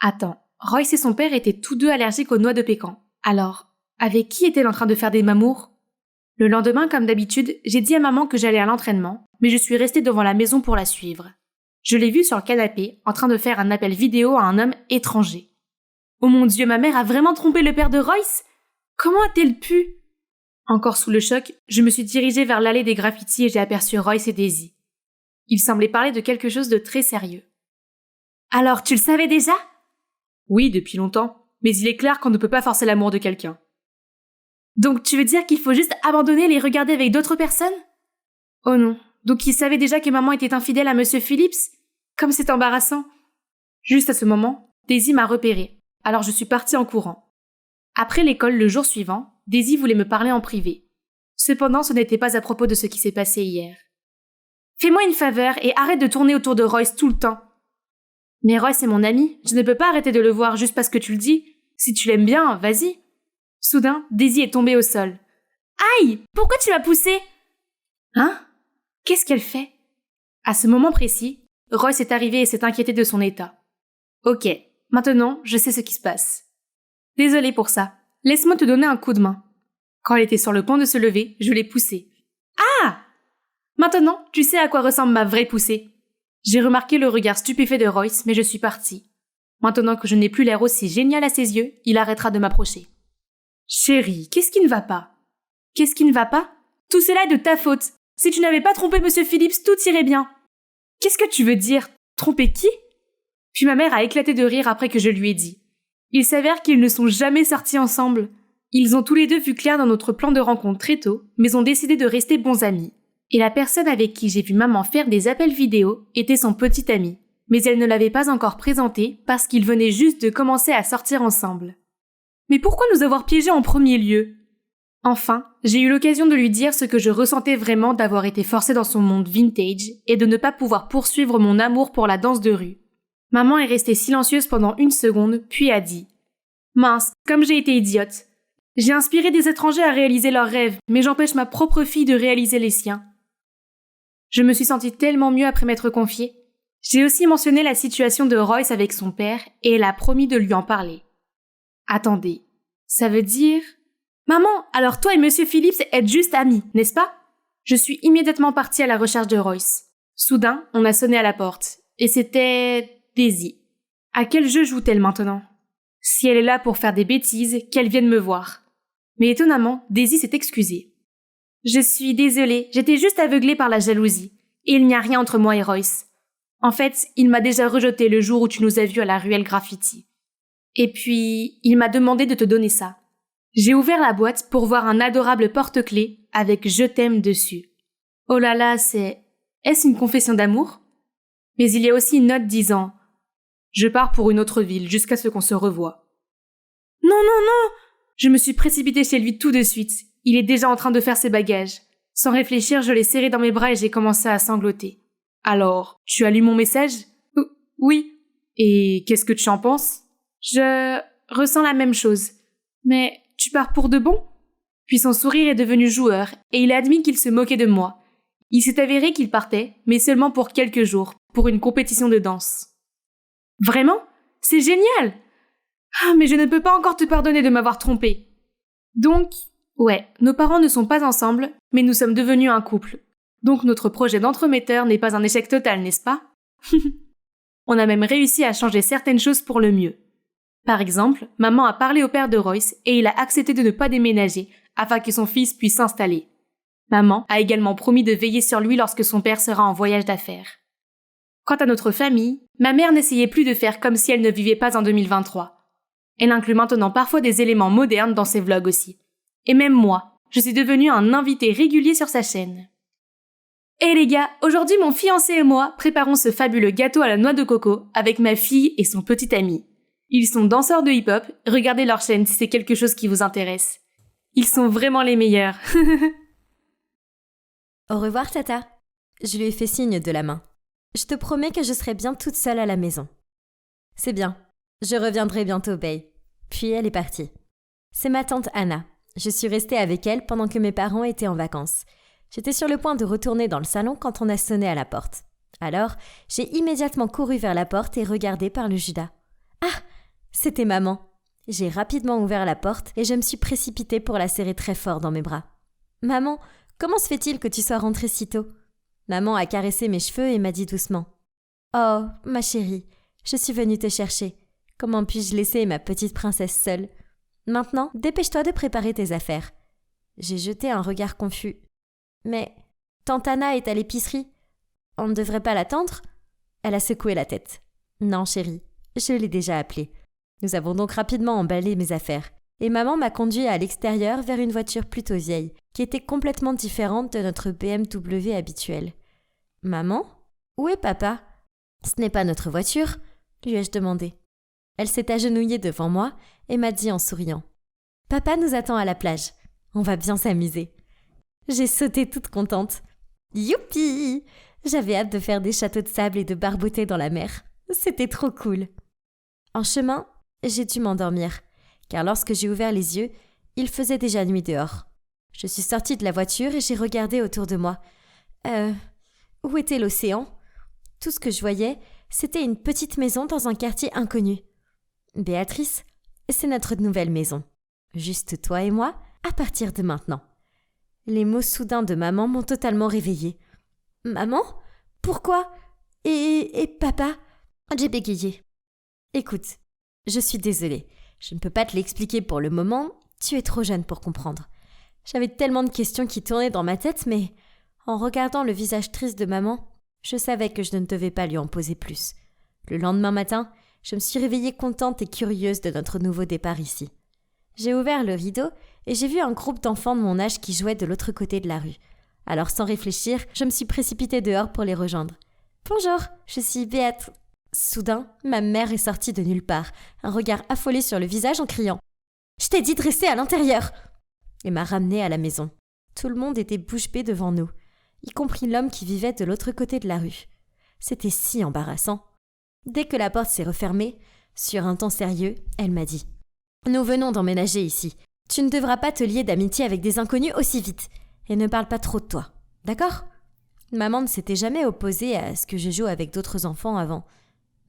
Attends, Royce et son père étaient tous deux allergiques aux noix de pécan. Alors, avec qui est-elle en train de faire des mamours? Le lendemain, comme d'habitude, j'ai dit à maman que j'allais à l'entraînement, mais je suis restée devant la maison pour la suivre. Je l'ai vue sur le canapé, en train de faire un appel vidéo à un homme étranger. Oh mon Dieu, ma mère a vraiment trompé le père de Royce? Comment a-t-elle pu? Encore sous le choc, je me suis dirigée vers l'allée des graffitis et j'ai aperçu Royce et Daisy. Ils semblaient parler de quelque chose de très sérieux. Alors, tu le savais déjà? Oui, depuis longtemps, mais il est clair qu'on ne peut pas forcer l'amour de quelqu'un. Donc tu veux dire qu'il faut juste abandonner et les regarder avec d'autres personnes? Oh non, donc il savait déjà que maman était infidèle à Monsieur Phillips? Comme c'est embarrassant. Juste à ce moment, Daisy m'a repérée, alors je suis partie en courant. Après l'école le jour suivant, Daisy voulait me parler en privé. Cependant, ce n'était pas à propos de ce qui s'est passé hier. Fais-moi une faveur et arrête de tourner autour de Royce tout le temps. Mais Royce est mon ami, je ne peux pas arrêter de le voir juste parce que tu le dis. Si tu l'aimes bien, vas-y. Soudain, Daisy est tombée au sol. Aïe! Pourquoi tu m'as poussée? Hein? Qu'est-ce qu'elle fait? À ce moment précis, Royce est arrivé et s'est inquiété de son état. Ok, maintenant, je sais ce qui se passe. Désolée pour ça. Laisse-moi te donner un coup de main. Quand elle était sur le point de se lever, je l'ai poussée. Ah! Maintenant, tu sais à quoi ressemble ma vraie poussée. J'ai remarqué le regard stupéfait de Royce, mais je suis partie. Maintenant que je n'ai plus l'air aussi génial à ses yeux, il arrêtera de m'approcher. Chérie, qu'est-ce qui ne va pas? Qu'est-ce qui ne va pas? Tout cela est de ta faute. Si tu n'avais pas trompé Monsieur Phillips, tout irait bien. Qu'est-ce que tu veux dire? Tromper qui? Puis ma mère a éclaté de rire après que je lui ai dit. Il s'avère qu'ils ne sont jamais sortis ensemble. Ils ont tous les deux vu clair dans notre plan de rencontre très tôt, mais ont décidé de rester bons amis. Et la personne avec qui j'ai vu maman faire des appels vidéo était son petit ami. Mais elle ne l'avait pas encore présenté parce qu'ils venaient juste de commencer à sortir ensemble. Mais pourquoi nous avoir piégés en premier lieu? Enfin, j'ai eu l'occasion de lui dire ce que je ressentais vraiment d'avoir été forcée dans son monde vintage et de ne pas pouvoir poursuivre mon amour pour la danse de rue. Maman est restée silencieuse pendant 1 seconde, puis a dit « Mince, comme j'ai été idiote. J'ai inspiré des étrangers à réaliser leurs rêves, mais j'empêche ma propre fille de réaliser les siens. » Je me suis sentie tellement mieux après m'être confiée. J'ai aussi mentionné la situation de Royce avec son père et elle a promis de lui en parler. Attendez, ça veut dire... Maman, alors toi et Monsieur Phillips êtes juste amis, n'est-ce pas? Je suis immédiatement partie à la recherche de Royce. Soudain, on a sonné à la porte. Et c'était... Daisy. À quel jeu joue-t-elle maintenant? Si elle est là pour faire des bêtises, qu'elle vienne me voir. Mais étonnamment, Daisy s'est excusée. Je suis désolée, j'étais juste aveuglée par la jalousie. Et il n'y a rien entre moi et Royce. En fait, il m'a déjà rejeté le jour où tu nous as vus à la ruelle graffiti. Et puis, il m'a demandé de te donner ça. J'ai ouvert la boîte pour voir un adorable porte-clés avec « Je t'aime » dessus. Oh là là, Est-ce une confession d'amour? Mais il y a aussi une note disant « Je pars pour une autre ville jusqu'à ce qu'on se revoie. » Non, non, non! Je me suis précipitée chez lui tout de suite. Il est déjà en train de faire ses bagages. Sans réfléchir, je l'ai serré dans mes bras et j'ai commencé à sangloter. Alors, tu as lu mon message? Oui. Et qu'est-ce que tu en penses? Je ressens la même chose. Mais tu pars pour de bon? Puis son sourire est devenu joueur et il a admis qu'il se moquait de moi. Il s'est avéré qu'il partait, mais seulement pour quelques jours, pour une compétition de danse. Vraiment? C'est génial! Ah, mais je ne peux pas encore te pardonner de m'avoir trompée. Donc, ouais, nos parents ne sont pas ensemble, mais nous sommes devenus un couple. Donc notre projet d'entremetteur n'est pas un échec total, n'est-ce pas? On a même réussi à changer certaines choses pour le mieux. Par exemple, maman a parlé au père de Royce et il a accepté de ne pas déménager afin que son fils puisse s'installer. Maman a également promis de veiller sur lui lorsque son père sera en voyage d'affaires. Quant à notre famille, ma mère n'essayait plus de faire comme si elle ne vivait pas en 2023. Elle inclut maintenant parfois des éléments modernes dans ses vlogs aussi. Et même moi, je suis devenue un invité régulier sur sa chaîne. Hey les gars, aujourd'hui mon fiancé et moi préparons ce fabuleux gâteau à la noix de coco avec ma fille et son petit ami. Ils sont danseurs de hip-hop, regardez leur chaîne si c'est quelque chose qui vous intéresse. Ils sont vraiment les meilleurs. Au revoir, Tata. Je lui ai fait signe de la main. Je te promets que je serai bien toute seule à la maison. C'est bien. Je reviendrai bientôt, Bay. Puis elle est partie. C'est ma tante Anna. Je suis restée avec elle pendant que mes parents étaient en vacances. J'étais sur le point de retourner dans le salon quand on a sonné à la porte. Alors, j'ai immédiatement couru vers la porte et regardé par le Judas. Ah, c'était maman. J'ai rapidement ouvert la porte et je me suis précipitée pour la serrer très fort dans mes bras. Maman, comment se fait-il que tu sois rentrée si tôt ? Maman a caressé mes cheveux et m'a dit doucement. Oh, ma chérie, je suis venue te chercher. Comment puis-je laisser ma petite princesse seule ? Maintenant, dépêche-toi de préparer tes affaires. J'ai jeté un regard confus. Mais tante Anna est à l'épicerie. On ne devrait pas l'attendre ? Elle a secoué la tête. Non, chérie, je l'ai déjà appelée. Nous avons donc rapidement emballé mes affaires. Et maman m'a conduit à l'extérieur vers une voiture plutôt vieille, qui était complètement différente de notre BMW habituelle. Maman ? Où est papa ? Ce n'est pas notre voiture, lui ai-je demandé. Elle s'est agenouillée devant moi et m'a dit en souriant. Papa nous attend à la plage. On va bien s'amuser. J'ai sauté toute contente. Youpi ! J'avais hâte de faire des châteaux de sable et de barboter dans la mer. C'était trop cool. En chemin, j'ai dû m'endormir, car lorsque j'ai ouvert les yeux, il faisait déjà nuit dehors. Je suis sortie de la voiture et j'ai regardé autour de moi. Où était l'océan ? Tout ce que je voyais, c'était une petite maison dans un quartier inconnu. Béatrice, c'est notre nouvelle maison. Juste toi et moi, à partir de maintenant. Les mots soudains de maman m'ont totalement réveillée. Maman ? Pourquoi ? Et papa ? J'ai bégayé. Écoute, je suis désolée. Je ne peux pas te l'expliquer pour le moment. Tu es trop jeune pour comprendre. J'avais tellement de questions qui tournaient dans ma tête, mais en regardant le visage triste de maman, je savais que je ne devais pas lui en poser plus. Le lendemain matin, je me suis réveillée contente et curieuse de notre nouveau départ ici. J'ai ouvert le rideau et j'ai vu un groupe d'enfants de mon âge qui jouaient de l'autre côté de la rue. Alors sans réfléchir, je me suis précipitée dehors pour les rejoindre. « Bonjour, je suis Béat... » Soudain, ma mère est sortie de nulle part, un regard affolé sur le visage en criant « Je t'ai dit de rester à l'intérieur !» et m'a ramenée à la maison. Tout le monde était bouche bée devant nous, y compris l'homme qui vivait de l'autre côté de la rue. C'était si embarrassant. Dès que la porte s'est refermée, sur un ton sérieux, elle m'a dit « Nous venons d'emménager ici. Tu ne devras pas te lier d'amitié avec des inconnus aussi vite. Et ne parle pas trop de toi. D'accord ?» Maman ne s'était jamais opposée à ce que je joue avec d'autres enfants avant.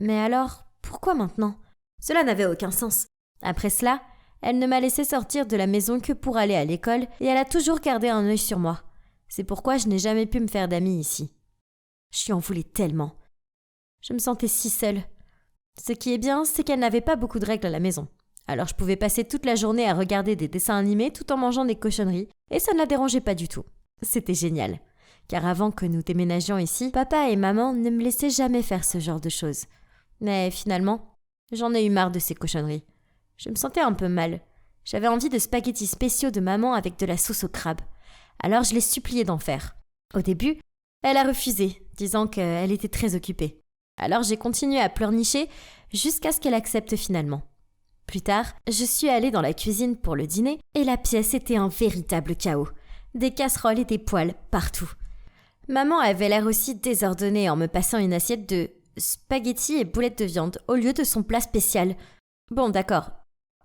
Mais alors, pourquoi maintenant ? Cela n'avait aucun sens. Après cela, elle ne m'a laissé sortir de la maison que pour aller à l'école et elle a toujours gardé un œil sur moi. C'est pourquoi je n'ai jamais pu me faire d'amis ici. Je lui en voulais tellement. Je me sentais si seule. Ce qui est bien, c'est qu'elle n'avait pas beaucoup de règles à la maison. Alors je pouvais passer toute la journée à regarder des dessins animés tout en mangeant des cochonneries et ça ne la dérangeait pas du tout. C'était génial. Car avant que nous déménagions ici, papa et maman ne me laissaient jamais faire ce genre de choses. Mais finalement, j'en ai eu marre de ces cochonneries. Je me sentais un peu mal. J'avais envie de spaghettis spéciaux de maman avec de la sauce au crabe. Alors je l'ai suppliée d'en faire. Au début, elle a refusé, disant qu'elle était très occupée. Alors j'ai continué à pleurnicher jusqu'à ce qu'elle accepte finalement. Plus tard, je suis allée dans la cuisine pour le dîner et la pièce était un véritable chaos. Des casseroles et des poêles partout. Maman avait l'air aussi désordonnée en me passant une assiette de spaghettis et boulettes de viande au lieu de son plat spécial. Bon, d'accord,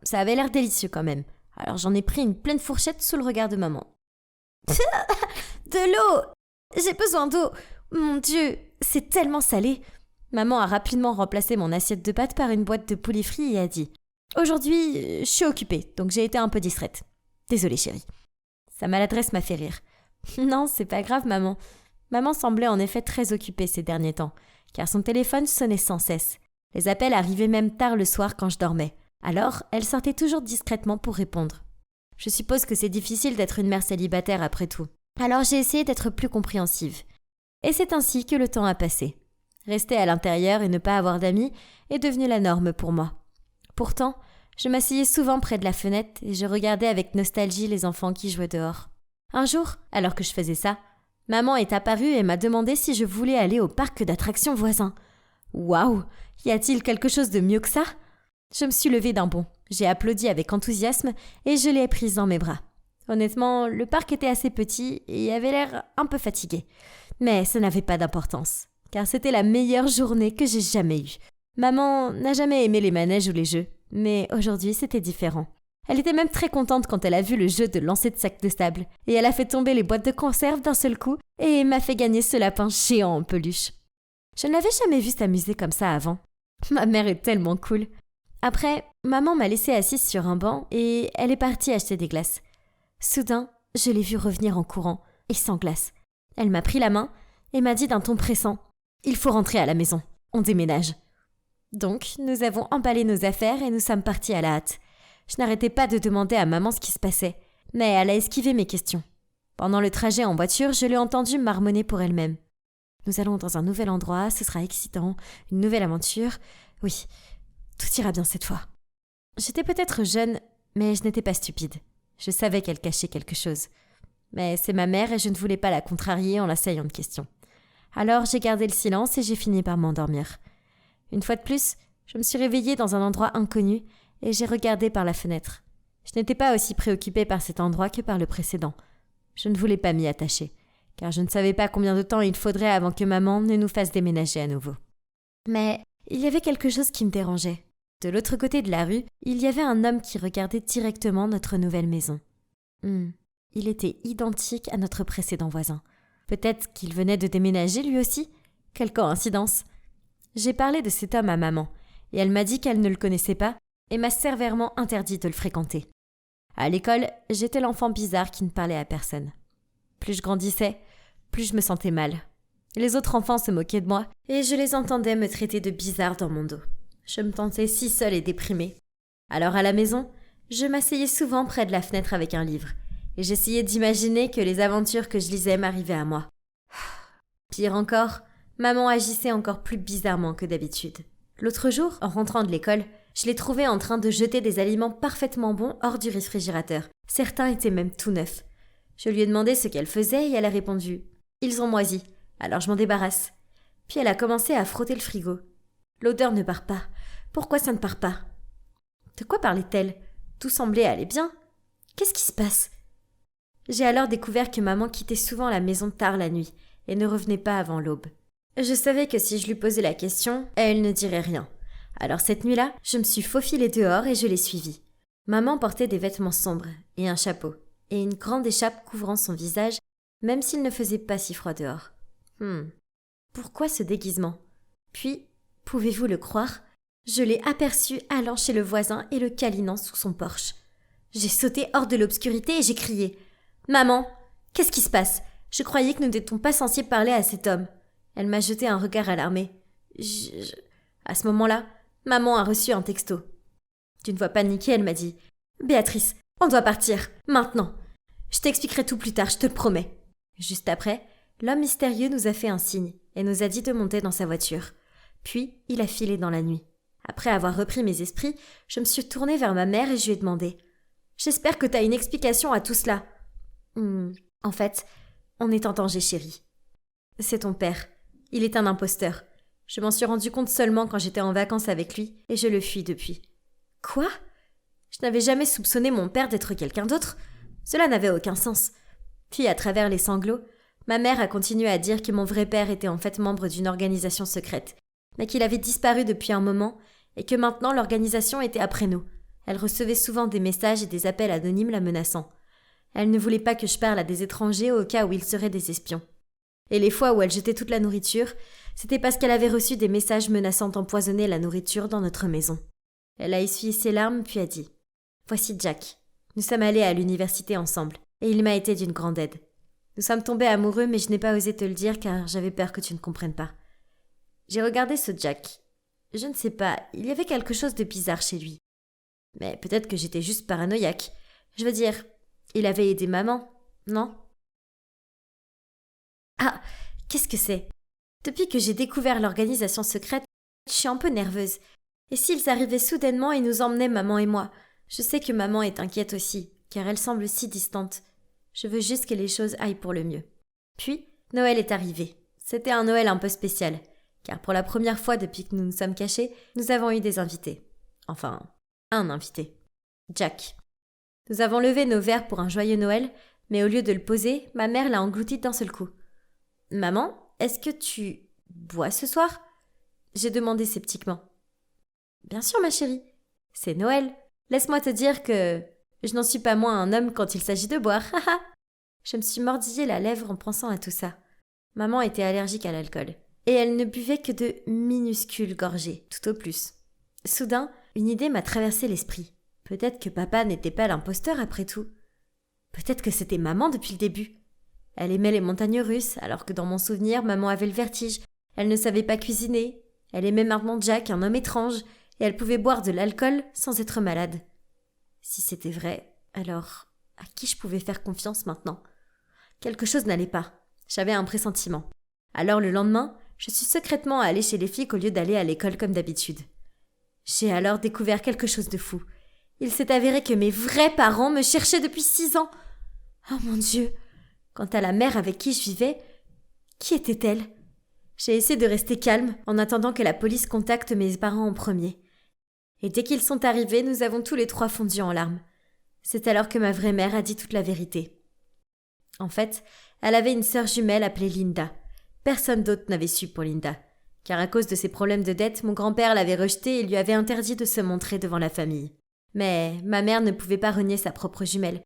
ça avait l'air délicieux quand même. Alors j'en ai pris une pleine fourchette sous le regard de maman. De l'eau ! J'ai besoin d'eau ! Mon Dieu, c'est tellement salé ! Maman a rapidement remplacé mon assiette de pâtes par une boîte de poulet frit et a dit « Aujourd'hui, je suis occupée, donc j'ai été un peu distraite. Désolée chérie. » Sa maladresse m'a fait rire. « Non, c'est pas grave maman. » Maman semblait en effet très occupée ces derniers temps, car son téléphone sonnait sans cesse. Les appels arrivaient même tard le soir quand je dormais. Alors, elle sortait toujours discrètement pour répondre. Je suppose que c'est difficile d'être une mère célibataire après tout. Alors j'ai essayé d'être plus compréhensive. Et c'est ainsi que le temps a passé. Rester à l'intérieur et ne pas avoir d'amis est devenu la norme pour moi. Pourtant, je m'asseyais souvent près de la fenêtre et je regardais avec nostalgie les enfants qui jouaient dehors. Un jour, alors que je faisais ça, maman est apparue et m'a demandé si je voulais aller au parc d'attractions voisin. Waouh! Y a-t-il quelque chose de mieux que ça? Je me suis levée d'un bond. J'ai applaudi avec enthousiasme et je l'ai prise dans mes bras. Honnêtement, le parc était assez petit et avait l'air un peu fatigué. Mais ça n'avait pas d'importance, car c'était la meilleure journée que j'ai jamais eue. Maman n'a jamais aimé les manèges ou les jeux, mais aujourd'hui c'était différent. Elle était même très contente quand elle a vu le jeu de lancer de sacs de sable, et elle a fait tomber les boîtes de conserve d'un seul coup et m'a fait gagner ce lapin géant en peluche. Je ne l'avais jamais vue s'amuser comme ça avant. Ma mère est tellement cool. Après, maman m'a laissée assise sur un banc et elle est partie acheter des glaces. Soudain, je l'ai vue revenir en courant, et sans glace. Elle m'a pris la main et m'a dit d'un ton pressant « Il faut rentrer à la maison, on déménage ». Donc, nous avons emballé nos affaires et nous sommes partis à la hâte. Je n'arrêtais pas de demander à maman ce qui se passait, mais elle a esquivé mes questions. Pendant le trajet en voiture, je l'ai entendue marmonner pour elle-même. Nous allons dans un nouvel endroit, ce sera excitant, une nouvelle aventure. Oui, tout ira bien cette fois. J'étais peut-être jeune, mais je n'étais pas stupide. Je savais qu'elle cachait quelque chose. Mais c'est ma mère et je ne voulais pas la contrarier en l'assaillant de questions. Alors j'ai gardé le silence et j'ai fini par m'endormir. Une fois de plus, je me suis réveillée dans un endroit inconnu et j'ai regardé par la fenêtre. Je n'étais pas aussi préoccupée par cet endroit que par le précédent. Je ne voulais pas m'y attacher, car je ne savais pas combien de temps il faudrait avant que maman ne nous fasse déménager à nouveau. Mais il y avait quelque chose qui me dérangeait. De l'autre côté de la rue, il y avait un homme qui regardait directement notre nouvelle maison. Il était identique à notre précédent voisin. Peut-être qu'il venait de déménager lui aussi ? Quelle coïncidence ! J'ai parlé de cet homme à maman, et elle m'a dit qu'elle ne le connaissait pas et m'a sévèrement interdit de le fréquenter. À l'école, j'étais l'enfant bizarre qui ne parlait à personne. Plus je grandissais, plus je me sentais mal. Les autres enfants se moquaient de moi, et je les entendais me traiter de bizarre dans mon dos. Je me sentais si seule et déprimée. Alors à la maison, je m'asseyais souvent près de la fenêtre avec un livre, et j'essayais d'imaginer que les aventures que je lisais m'arrivaient à moi. Pire encore, maman agissait encore plus bizarrement que d'habitude. L'autre jour, en rentrant de l'école, je l'ai trouvée en train de jeter des aliments parfaitement bons hors du réfrigérateur. Certains étaient même tout neufs. Je lui ai demandé ce qu'elle faisait et elle a répondu « Ils ont moisi, alors je m'en débarrasse ». Puis elle a commencé à frotter le frigo. L'odeur ne part pas. Pourquoi ça ne part pas ? De quoi parlait-elle ? Tout semblait aller bien. Qu'est-ce qui se passe ? J'ai alors découvert que maman quittait souvent la maison tard la nuit et ne revenait pas avant l'aube. Je savais que si je lui posais la question, elle ne dirait rien. Alors cette nuit-là, je me suis faufilée dehors et je l'ai suivie. Maman portait des vêtements sombres et un chapeau, et une grande écharpe couvrant son visage, même s'il ne faisait pas si froid dehors. Pourquoi ce déguisement ? Puis, pouvez-vous le croire ? Je l'ai aperçue allant chez le voisin et le câlinant sous son porche. J'ai sauté hors de l'obscurité et j'ai crié « Maman, qu'est-ce qui se passe ? Je croyais que nous n'étions pas censés parler à cet homme. » Elle m'a jeté un regard alarmé. À ce moment-là, maman a reçu un texto. D'une voix paniquée, elle m'a dit « Béatrice, on doit partir, maintenant. Je t'expliquerai tout plus tard, je te le promets. » Juste après, l'homme mystérieux nous a fait un signe et nous a dit de monter dans sa voiture. Puis, il a filé dans la nuit. Après avoir repris mes esprits, je me suis tournée vers ma mère et je lui ai demandé « J'espère que t'as une explication à tout cela. » En fait, on est en danger, chérie. C'est ton père. Il est un imposteur. Je m'en suis rendu compte seulement quand j'étais en vacances avec lui et je le fuis depuis. Quoi ? Je n'avais jamais soupçonné mon père d'être quelqu'un d'autre. Cela n'avait aucun sens. Puis, à travers les sanglots, ma mère a continué à dire que mon vrai père était en fait membre d'une organisation secrète, mais qu'il avait disparu depuis un moment et que maintenant l'organisation était après nous. Elle recevait souvent des messages et des appels anonymes la menaçant. Elle ne voulait pas que je parle à des étrangers au cas où ils seraient des espions. Et les fois où elle jetait toute la nourriture, c'était parce qu'elle avait reçu des messages menaçant d'empoisonner la nourriture dans notre maison. Elle a essuyé ses larmes puis a dit « Voici Jack. Nous sommes allés à l'université ensemble et il m'a été d'une grande aide. Nous sommes tombés amoureux mais je n'ai pas osé te le dire car j'avais peur que tu ne comprennes pas. » J'ai regardé ce Jack. Je ne sais pas, il y avait quelque chose de bizarre chez lui. Mais peut-être que j'étais juste paranoïaque. Je veux dire, il avait aidé maman, non ? Ah, qu'est-ce que c'est ? Depuis que j'ai découvert l'organisation secrète, je suis un peu nerveuse. Et s'ils arrivaient soudainement et nous emmenaient maman et moi ? Je sais que maman est inquiète aussi, car elle semble si distante. Je veux juste que les choses aillent pour le mieux. Puis, Noël est arrivé. C'était un Noël un peu spécial, car pour la première fois depuis que nous nous sommes cachés, nous avons eu des invités. Enfin, un invité. Jack. Nous avons levé nos verres pour un joyeux Noël, mais au lieu de le poser, ma mère l'a englouti d'un seul coup. « Maman, est-ce que tu bois ce soir ?» J'ai demandé sceptiquement. « Bien sûr, ma chérie. C'est Noël. Laisse-moi te dire que je n'en suis pas moins un homme quand il s'agit de boire. Haha !» Je me suis mordillé la lèvre en pensant à tout ça. Maman était allergique à l'alcool. Et elle ne buvait que de minuscules gorgées, tout au plus. Soudain, une idée m'a traversé l'esprit. Peut-être que papa n'était pas l'imposteur après tout. Peut-être que c'était maman depuis le début. Elle aimait les montagnes russes, alors que dans mon souvenir, maman avait le vertige. Elle ne savait pas cuisiner. Elle aimait maintenant Jack, un homme étrange, et elle pouvait boire de l'alcool sans être malade. Si c'était vrai, alors à qui je pouvais faire confiance maintenant ? Quelque chose n'allait pas. J'avais un pressentiment. Alors le lendemain, je suis secrètement allée chez les flics au lieu d'aller à l'école comme d'habitude. J'ai alors découvert quelque chose de fou. Il s'est avéré que mes vrais parents me cherchaient depuis 6 ans. Oh mon Dieu! Quant à la mère avec qui je vivais, qui était-elle? J'ai essayé de rester calme en attendant que la police contacte mes parents en premier. Et dès qu'ils sont arrivés, nous avons tous les 3 fondu en larmes. C'est alors que ma vraie mère a dit toute la vérité. En fait, elle avait une sœur jumelle appelée Linda. Personne d'autre n'avait su pour Linda, car à cause de ses problèmes de dette, mon grand-père l'avait rejetée et lui avait interdit de se montrer devant la famille. Mais ma mère ne pouvait pas renier sa propre jumelle.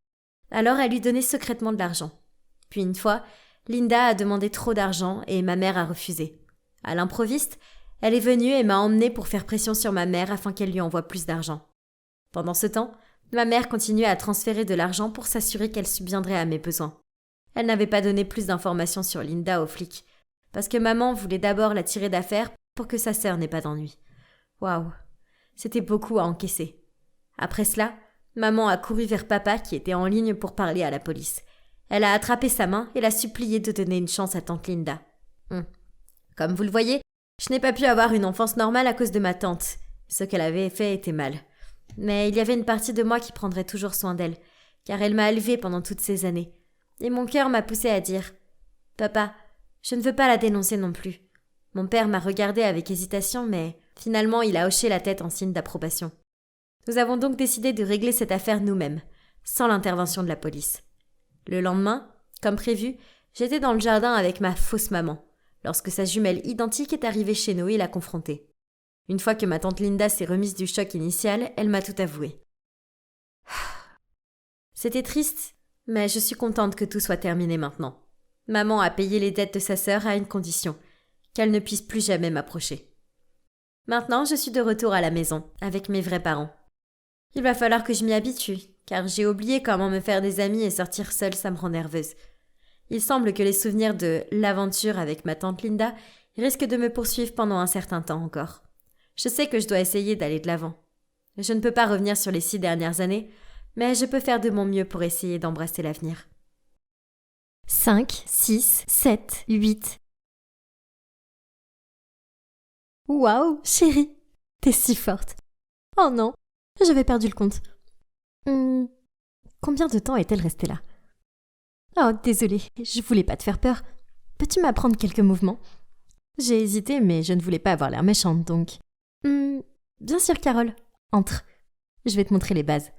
Alors elle lui donnait secrètement de l'argent. Puis une fois, Linda a demandé trop d'argent et ma mère a refusé. À l'improviste, elle est venue et m'a emmenée pour faire pression sur ma mère afin qu'elle lui envoie plus d'argent. Pendant ce temps, ma mère continuait à transférer de l'argent pour s'assurer qu'elle subviendrait à mes besoins. Elle n'avait pas donné plus d'informations sur Linda aux flics, parce que maman voulait d'abord la tirer d'affaire pour que sa sœur n'ait pas d'ennui. Waouh, c'était beaucoup à encaisser. Après cela, maman a couru vers papa qui était en ligne pour parler à la police. Elle a attrapé sa main et l'a supplié de donner une chance à tante Linda. Comme vous le voyez, je n'ai pas pu avoir une enfance normale à cause de ma tante. Ce qu'elle avait fait était mal. Mais il y avait une partie de moi qui prendrait toujours soin d'elle, car elle m'a élevée pendant toutes ces années. Et mon cœur m'a poussé à dire « Papa, je ne veux pas la dénoncer non plus. » Mon père m'a regardé avec hésitation, mais finalement il a hoché la tête en signe d'approbation. Nous avons donc décidé de régler cette affaire nous-mêmes, sans l'intervention de la police. Le lendemain, comme prévu, j'étais dans le jardin avec ma fausse maman, lorsque sa jumelle identique est arrivée chez nous et l'a confrontée. Une fois que ma tante Linda s'est remise du choc initial, elle m'a tout avoué. C'était triste, mais je suis contente que tout soit terminé maintenant. Maman a payé les dettes de sa sœur à une condition, qu'elle ne puisse plus jamais m'approcher. Maintenant, je suis de retour à la maison, avec mes vrais parents. Il va falloir que je m'y habitue, car j'ai oublié comment me faire des amis et sortir seule, ça me rend nerveuse. Il semble que les souvenirs de l'aventure avec ma tante Linda risquent de me poursuivre pendant un certain temps encore. Je sais que je dois essayer d'aller de l'avant. Je ne peux pas revenir sur les 6 dernières années, mais je peux faire de mon mieux pour essayer d'embrasser l'avenir. 5, 6, 7, 8. Waouh, chérie, t'es si forte. Oh non, j'avais perdu le compte. Combien de temps est-elle restée là? Oh, désolée, je voulais pas te faire peur. Peux-tu m'apprendre quelques mouvements? J'ai hésité, mais je ne voulais pas avoir l'air méchante, donc... Bien sûr, Carole. Entre. Je vais te montrer les bases.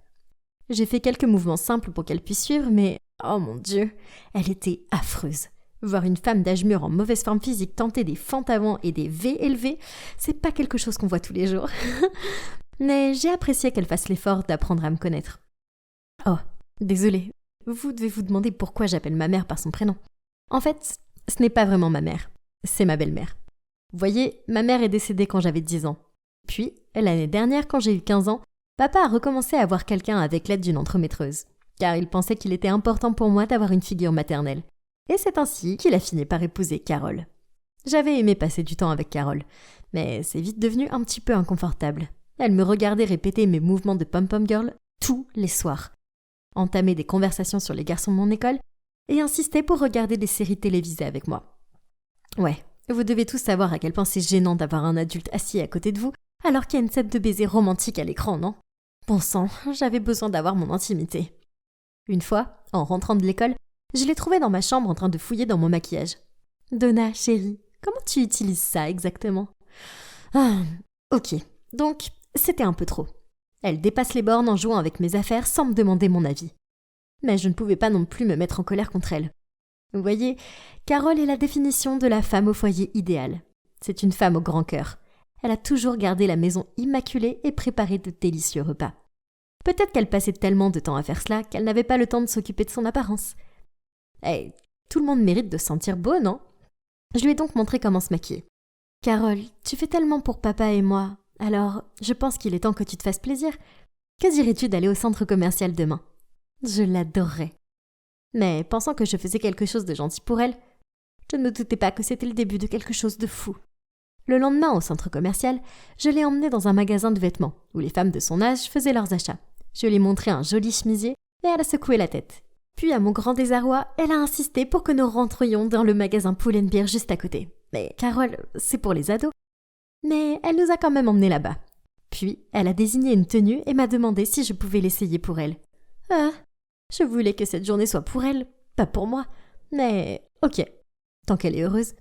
J'ai fait quelques mouvements simples pour qu'elle puisse suivre, mais... Oh mon Dieu, elle était affreuse. Voir une femme d'âge mûr en mauvaise forme physique tenter des fentes avant et des V élevés, c'est pas quelque chose qu'on voit tous les jours. Mais j'ai apprécié qu'elle fasse l'effort d'apprendre à me connaître. Oh, désolée. Vous devez vous demander pourquoi j'appelle ma mère par son prénom. En fait, ce n'est pas vraiment ma mère, c'est ma belle-mère. Vous voyez, ma mère est décédée quand j'avais 10 ans. Puis, l'année dernière, quand j'ai eu 15 ans, papa a recommencé à voir quelqu'un avec l'aide d'une entremaîtreuse, car il pensait qu'il était important pour moi d'avoir une figure maternelle. Et c'est ainsi qu'il a fini par épouser Carole. J'avais aimé passer du temps avec Carole, mais c'est vite devenu un petit peu inconfortable. Elle me regardait répéter mes mouvements de pom-pom girl tous les soirs, entamer des conversations sur les garçons de mon école et insister pour regarder des séries télévisées avec moi. Ouais, vous devez tous savoir à quel point c'est gênant d'avoir un adulte assis à côté de vous alors qu'il y a une scène de baiser romantique à l'écran, non? Bon sang, j'avais besoin d'avoir mon intimité. Une fois, en rentrant de l'école, je l'ai trouvé dans ma chambre en train de fouiller dans mon maquillage. « Donna, chérie, comment tu utilises ça exactement ?» Ok, donc c'était un peu trop. Elle dépasse les bornes en jouant avec mes affaires sans me demander mon avis. Mais je ne pouvais pas non plus me mettre en colère contre elle. Vous voyez, Carole est la définition de la femme au foyer idéale. C'est une femme au grand cœur. Elle a toujours gardé la maison immaculée et préparé de délicieux repas. Peut-être qu'elle passait tellement de temps à faire cela qu'elle n'avait pas le temps de s'occuper de son apparence. Tout le monde mérite de se sentir beau, non? Je lui ai donc montré comment se maquiller. « Carole, tu fais tellement pour papa et moi, alors je pense qu'il est temps que tu te fasses plaisir. Que dirais-tu d'aller au centre commercial demain? Je l'adorerais. » Mais pensant que je faisais quelque chose de gentil pour elle, je ne me doutais pas que c'était le début de quelque chose de fou. Le lendemain, au centre commercial, je l'ai emmenée dans un magasin de vêtements, où les femmes de son âge faisaient leurs achats. Je lui ai montré un joli chemisier, et elle a secoué la tête. Puis, à mon grand désarroi, elle a insisté pour que nous rentrions dans le magasin Pull&Bear juste à côté. Mais Carole, c'est pour les ados. Mais elle nous a quand même emmenés là-bas. Puis, elle a désigné une tenue et m'a demandé si je pouvais l'essayer pour elle. Je voulais que cette journée soit pour elle, pas pour moi. Mais ok, tant qu'elle est heureuse.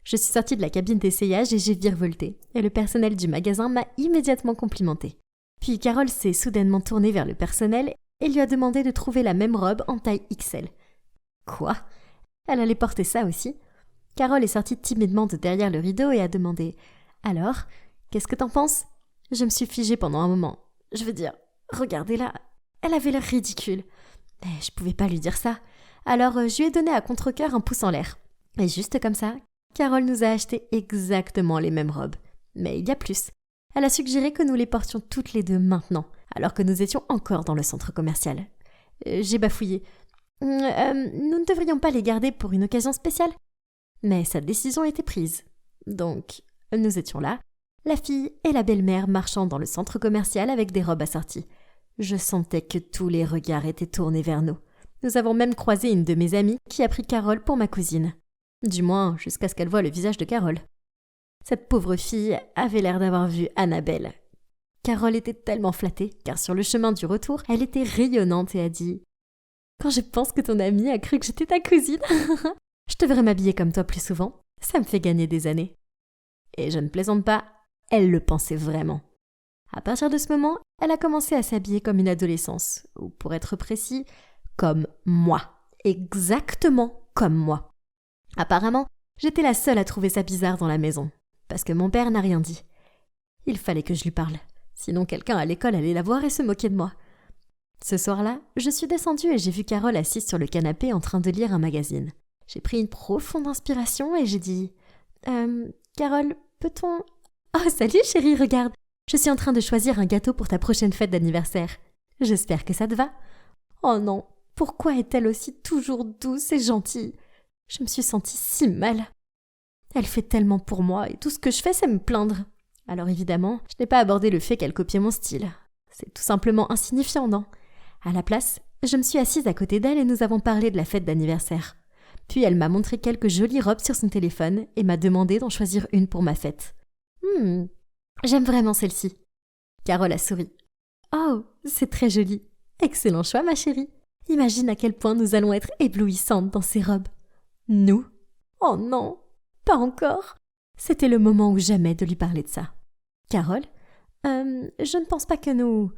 Je suis sortie de la cabine d'essayage et j'ai virevolté. Et le personnel du magasin m'a immédiatement complimenté. Puis Carole s'est soudainement tournée vers le personnel et lui a demandé de trouver la même robe en taille XL. Quoi? Elle allait porter ça aussi? Carole est sortie timidement de derrière le rideau et a demandé « Alors, qu'est-ce que t'en penses ?» Je me suis figée pendant un moment. Je veux dire, regardez-la, elle avait l'air ridicule. Mais je pouvais pas lui dire ça. Alors je lui ai donné à contre-cœur un pouce en l'air. Et juste comme ça, Carole nous a acheté exactement les mêmes robes. Mais il y a plus. Elle a suggéré que nous les portions toutes les deux maintenant, alors que nous étions encore dans le centre commercial. J'ai bafouillé. Nous ne devrions pas les garder pour une occasion spéciale. Mais sa décision était prise. Donc, nous étions là, la fille et la belle-mère marchant dans le centre commercial avec des robes assorties. Je sentais que tous les regards étaient tournés vers nous. Nous avons même croisé une de mes amies qui a pris Carole pour ma cousine. Du moins, jusqu'à ce qu'elle voie le visage de Carole. Cette pauvre fille avait l'air d'avoir vu Annabelle. Carole était tellement flattée, car sur le chemin du retour, elle était rayonnante et a dit « Quand je pense que ton amie a cru que j'étais ta cousine, je devrais m'habiller comme toi plus souvent. Ça me fait gagner des années. » Et je ne plaisante pas, elle le pensait vraiment. À partir de ce moment, elle a commencé à s'habiller comme une adolescence, ou pour être précis, comme moi. Exactement comme moi. Apparemment, j'étais la seule à trouver ça bizarre dans la maison, parce que mon père n'a rien dit. Il fallait que je lui parle, sinon quelqu'un à l'école allait la voir et se moquer de moi. Ce soir-là, je suis descendue et j'ai vu Carole assise sur le canapé en train de lire un magazine. J'ai pris une profonde inspiration et j'ai dit « Carole, peut-on… Oh, salut chérie, regarde! Je suis en train de choisir un gâteau pour ta prochaine fête d'anniversaire. J'espère que ça te va. » Oh non, pourquoi est-elle aussi toujours douce et gentille? Je me suis sentie si mal. Elle fait tellement pour moi et tout ce que je fais, c'est me plaindre. Alors évidemment, je n'ai pas abordé le fait qu'elle copiait mon style. C'est tout simplement insignifiant, non? À la place, je me suis assise à côté d'elle et nous avons parlé de la fête d'anniversaire. Puis elle m'a montré quelques jolies robes sur son téléphone et m'a demandé d'en choisir une pour ma fête. J'aime vraiment celle-ci. Carole a souri. Oh, c'est très joli. Excellent choix, ma chérie. Imagine à quel point nous allons être éblouissantes dans ces robes. Nous? Oh non, pas encore. C'était le moment ou jamais de lui parler de ça. Carole, je ne pense pas que nous…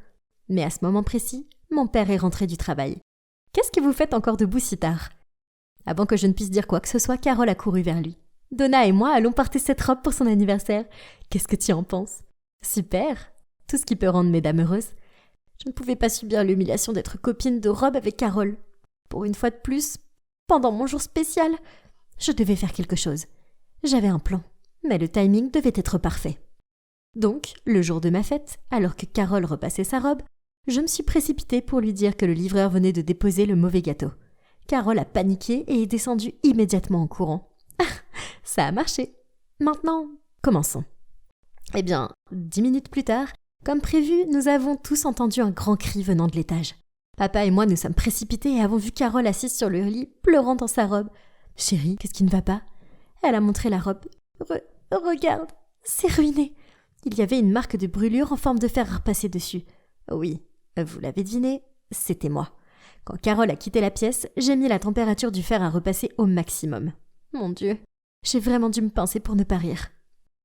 Mais à ce moment précis, mon père est rentré du travail. Qu'est-ce que vous faites encore debout si tard? Avant que je ne puisse dire quoi que ce soit, Carole a couru vers lui. Donna et moi allons porter cette robe pour son anniversaire. Qu'est-ce que tu en penses? Super! Tout ce qui peut rendre mesdames heureuses. Je ne pouvais pas subir l'humiliation d'être copine de robe avec Carole. Pour une fois de plus, pendant mon jour spécial, je devais faire quelque chose. J'avais un plan, mais le timing devait être parfait. Donc, le jour de ma fête, alors que Carole repassait sa robe, je me suis précipitée pour lui dire que le livreur venait de déposer le mauvais gâteau. Carole a paniqué et est descendue immédiatement en courant. Ça a marché. Maintenant, commençons. Eh bien, 10 minutes plus tard, comme prévu, nous avons tous entendu un grand cri venant de l'étage. Papa et moi nous sommes précipités et avons vu Carole assise sur le lit, pleurant dans sa robe. « Chérie, qu'est-ce qui ne va pas ?» Elle a montré la robe. Regarde, c'est ruiné. Il y avait une marque de brûlure en forme de fer à repasser dessus. Oui, vous l'avez deviné, c'était moi. Quand Carole a quitté la pièce, j'ai mis la température du fer à repasser au maximum. Mon Dieu, j'ai vraiment dû me pincer pour ne pas rire.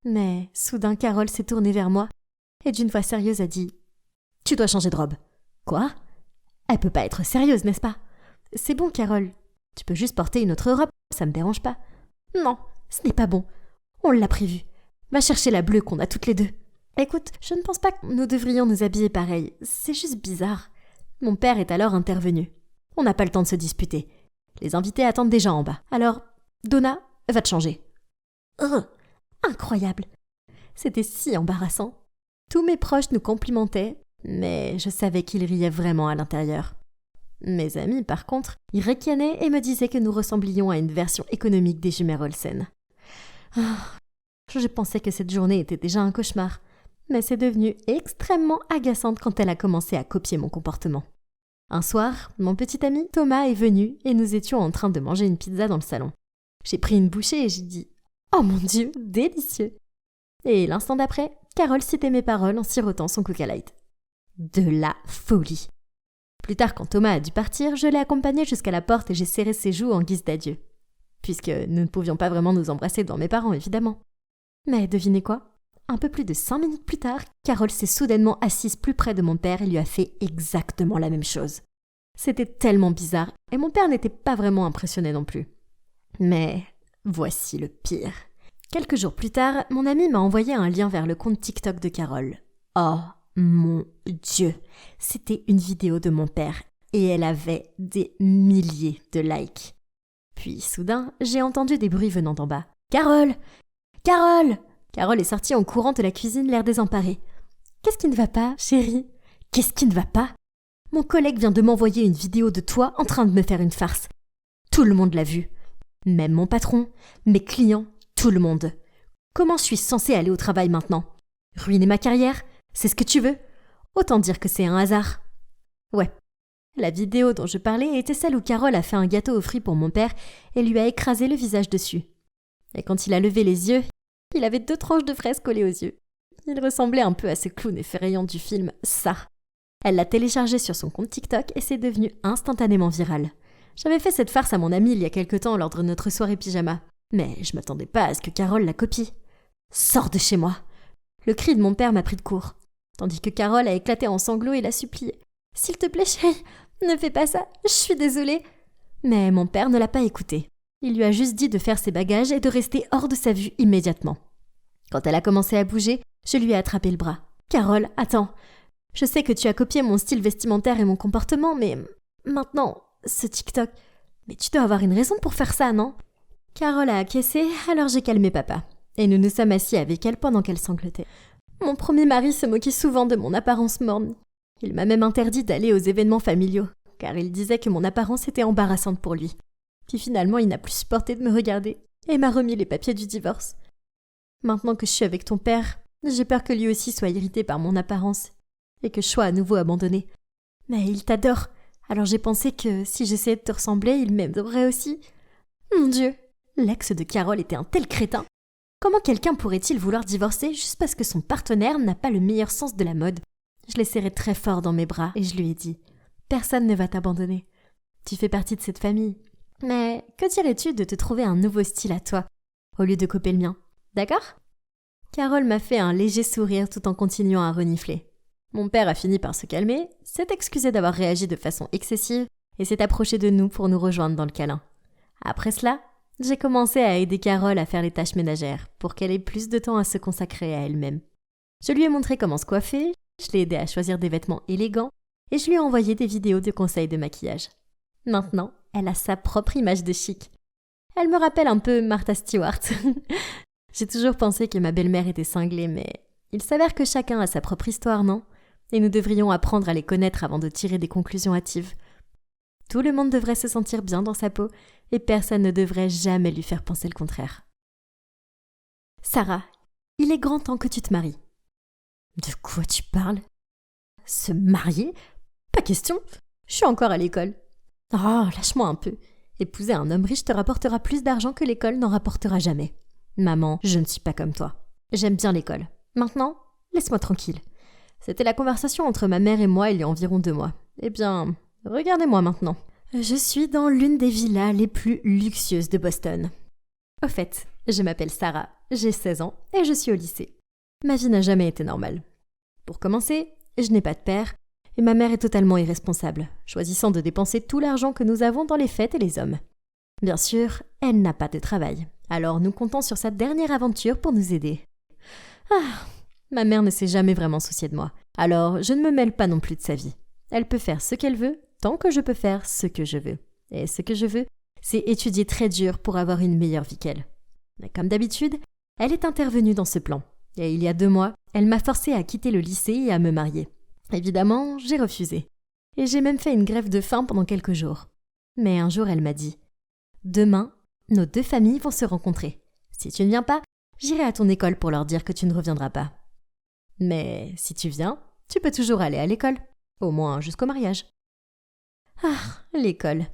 Mais soudain, Carole s'est tournée vers moi et d'une voix sérieuse a dit Tu dois changer de robe. Quoi? Elle peut pas être sérieuse, n'est-ce pas? C'est bon, Carole. Tu peux juste porter une autre robe, ça me dérange pas. Non, ce n'est pas bon. On l'a prévu. Va chercher la bleue qu'on a toutes les deux. Écoute, je ne pense pas que nous devrions nous habiller pareil. C'est juste bizarre. Mon père est alors intervenu. On n'a pas le temps de se disputer. Les invités attendent déjà en bas. Alors, Donna, va te changer. Oh, incroyable. C'était si embarrassant. Tous mes proches nous complimentaient, mais je savais qu'ils riaient vraiment à l'intérieur. Mes amis, par contre, ils ricanaient et me disaient que nous ressemblions à une version économique des jumelles Olsen. Je pensais que cette journée était déjà un cauchemar, mais c'est devenu extrêmement agaçante quand elle a commencé à copier mon comportement. Un soir, mon petit ami Thomas est venu et nous étions en train de manger une pizza dans le salon. J'ai pris une bouchée et j'ai dit « Oh mon Dieu, délicieux !» Et l'instant d'après, Carole citait mes paroles en sirotant son Coca Light. De la folie. Plus tard, quand Thomas a dû partir, je l'ai accompagné jusqu'à la porte et j'ai serré ses joues en guise d'adieu. Puisque nous ne pouvions pas vraiment nous embrasser devant mes parents, évidemment. Mais devinez quoi? Un peu plus de 5 minutes plus tard, Carole s'est soudainement assise plus près de mon père et lui a fait exactement la même chose. C'était tellement bizarre et mon père n'était pas vraiment impressionné non plus. Mais voici le pire. Quelques jours plus tard, mon ami m'a envoyé un lien vers le compte TikTok de Carole. Oh mon Dieu! C'était une vidéo de mon père et elle avait des milliers de likes. Puis soudain, j'ai entendu des bruits venant d'en bas. « Carole! Carole !» Carole est sortie en courant de la cuisine, l'air désemparée. « Qu'est-ce qui ne va pas, chérie? Qu'est-ce qui ne va pas? Mon collègue vient de m'envoyer une vidéo de toi en train de me faire une farce. Tout le monde l'a vue. Même mon patron, mes clients, tout le monde. Comment suis-je censée aller au travail maintenant? Ruiner ma carrière? C'est ce que tu veux? Autant dire que c'est un hasard. » Ouais. La vidéo dont je parlais était celle où Carole a fait un gâteau aux fruits pour mon père et lui a écrasé le visage dessus. Et quand il a levé les yeux, il avait 2 tranches de fraises collées aux yeux. Il ressemblait un peu à ce clown effrayant du film Ça. Elle l'a téléchargé sur son compte TikTok et c'est devenu instantanément viral. J'avais fait cette farce à mon ami il y a quelque temps lors de notre soirée pyjama. Mais je m'attendais pas à ce que Carole la copie. « Sors de chez moi !» Le cri de mon père m'a pris de court, tandis que Carole a éclaté en sanglots et l'a supplié. « S'il te plaît, chérie, ne fais pas ça, je suis désolée. » Mais mon père ne l'a pas écouté. Il lui a juste dit de faire ses bagages et de rester hors de sa vue immédiatement. Quand elle a commencé à bouger, je lui ai attrapé le bras. « Carole, attends. Je sais que tu as copié mon style vestimentaire et mon comportement, mais maintenant, ce TikTok... Mais tu dois avoir une raison pour faire ça, non ?» Carole a acquiescé, alors j'ai calmé papa. Et nous nous sommes assis avec elle pendant qu'elle sanglotait. Mon premier mari se moquait souvent de mon apparence morne. Il m'a même interdit d'aller aux événements familiaux, car il disait que mon apparence était embarrassante pour lui. Puis finalement, il n'a plus supporté de me regarder et m'a remis les papiers du divorce. Maintenant que je suis avec ton père, j'ai peur que lui aussi soit irrité par mon apparence et que je sois à nouveau abandonnée. Mais il t'adore, alors j'ai pensé que si j'essayais de te ressembler, il m'aimerait aussi. Mon Dieu, l'ex de Carole était un tel crétin. Comment quelqu'un pourrait-il vouloir divorcer juste parce que son partenaire n'a pas le meilleur sens de la mode? Je l'ai serré très fort dans mes bras et je lui ai dit « Personne ne va t'abandonner. Tu fais partie de cette famille. Mais que dirais-tu de te trouver un nouveau style à toi, au lieu de copier le mien? D'accord ?» Carole m'a fait un léger sourire tout en continuant à renifler. Mon père a fini par se calmer, s'est excusé d'avoir réagi de façon excessive et s'est approché de nous pour nous rejoindre dans le câlin. Après cela, j'ai commencé à aider Carole à faire les tâches ménagères pour qu'elle ait plus de temps à se consacrer à elle-même. Je lui ai montré comment se coiffer, je l'ai aidée à choisir des vêtements élégants et je lui ai envoyé des vidéos de conseils de maquillage. Maintenant, elle a sa propre image de chic. Elle me rappelle un peu Martha Stewart. J'ai toujours pensé que ma belle-mère était cinglée, mais il s'avère que chacun a sa propre histoire, non? Et nous devrions apprendre à les connaître avant de tirer des conclusions hâtives. Tout le monde devrait se sentir bien dans sa peau et personne ne devrait jamais lui faire penser le contraire. Sarah, il est grand temps que tu te maries. De quoi tu parles? Se marier? Pas question. Je suis encore à l'école. Oh, lâche-moi un peu. Épouser un homme riche te rapportera plus d'argent que l'école n'en rapportera jamais. Maman, je ne suis pas comme toi. J'aime bien l'école. Maintenant, laisse-moi tranquille. C'était la conversation entre ma mère et moi il y a environ 2 mois. Eh bien, regardez-moi maintenant. Je suis dans l'une des villas les plus luxueuses de Boston. Au fait, je m'appelle Sarah, j'ai 16 ans et je suis au lycée. Ma vie n'a jamais été normale. Pour commencer, je n'ai pas de père, et ma mère est totalement irresponsable, choisissant de dépenser tout l'argent que nous avons dans les fêtes et les hommes. Bien sûr, elle n'a pas de travail, alors nous comptons sur sa dernière aventure pour nous aider. Ma mère ne s'est jamais vraiment souciée de moi, alors je ne me mêle pas non plus de sa vie. Elle peut faire ce qu'elle veut, tant que je peux faire ce que je veux. Et ce que je veux, c'est étudier très dur pour avoir une meilleure vie qu'elle. Mais comme d'habitude, elle est intervenue dans ce plan. Et il y a 2 mois, elle m'a forcée à quitter le lycée et à me marier. Évidemment, j'ai refusé. Et j'ai même fait une grève de faim pendant quelques jours. Mais un jour, elle m'a dit « Demain, nos 2 familles vont se rencontrer. Si tu ne viens pas, j'irai à ton école pour leur dire que tu ne reviendras pas. Mais si tu viens, tu peux toujours aller à l'école, au moins jusqu'au mariage. » L'école.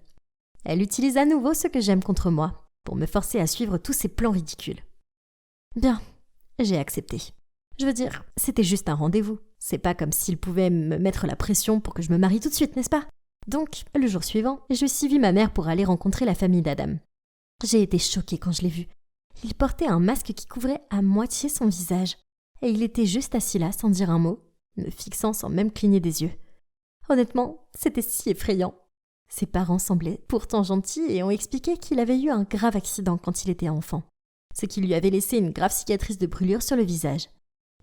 Elle utilise à nouveau ce que j'aime contre moi, pour me forcer à suivre tous ces plans ridicules. Bien, j'ai accepté. Je veux dire, c'était juste un rendez-vous. C'est pas comme s'il pouvait me mettre la pression pour que je me marie tout de suite, n'est-ce pas? Donc, le jour suivant, je suivis ma mère pour aller rencontrer la famille d'Adam. J'ai été choquée quand je l'ai vu. Il portait un masque qui couvrait à moitié son visage. Et il était juste assis là, sans dire un mot, me fixant sans même cligner des yeux. Honnêtement, c'était si effrayant. Ses parents semblaient pourtant gentils et ont expliqué qu'il avait eu un grave accident quand il était enfant, ce qui lui avait laissé une grave cicatrice de brûlure sur le visage.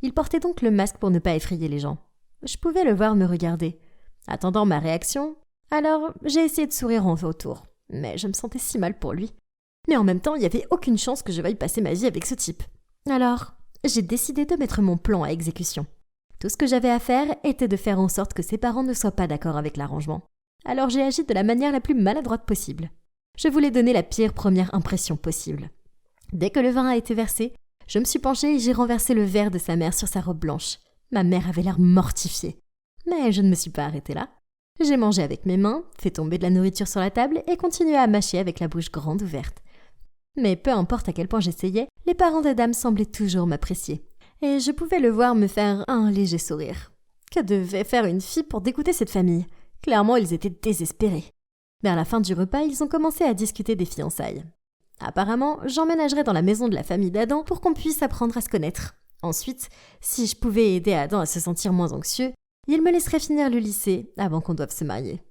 Il portait donc le masque pour ne pas effrayer les gens. Je pouvais le voir me regarder. Attendant ma réaction, alors j'ai essayé de sourire en autour, mais je me sentais si mal pour lui. Mais en même temps, il n'y avait aucune chance que je veuille passer ma vie avec ce type. Alors, j'ai décidé de mettre mon plan à exécution. Tout ce que j'avais à faire était de faire en sorte que ses parents ne soient pas d'accord avec l'arrangement. Alors j'ai agi de la manière la plus maladroite possible. Je voulais donner la pire première impression possible. Dès que le vin a été versé, je me suis penchée et j'ai renversé le verre de sa mère sur sa robe blanche. Ma mère avait l'air mortifiée. Mais je ne me suis pas arrêtée là. J'ai mangé avec mes mains, fait tomber de la nourriture sur la table et continué à mâcher avec la bouche grande ouverte. Mais peu importe à quel point j'essayais, les parents d'Adam semblaient toujours m'apprécier. Et je pouvais le voir me faire un léger sourire. Que devait faire une fille pour dégoûter cette famille? Clairement, ils étaient désespérés. Vers la fin du repas, ils ont commencé à discuter des fiançailles. Apparemment, j'emménagerais dans la maison de la famille d'Adam pour qu'on puisse apprendre à se connaître. Ensuite, si je pouvais aider Adam à se sentir moins anxieux, il me laisserait finir le lycée avant qu'on doive se marier.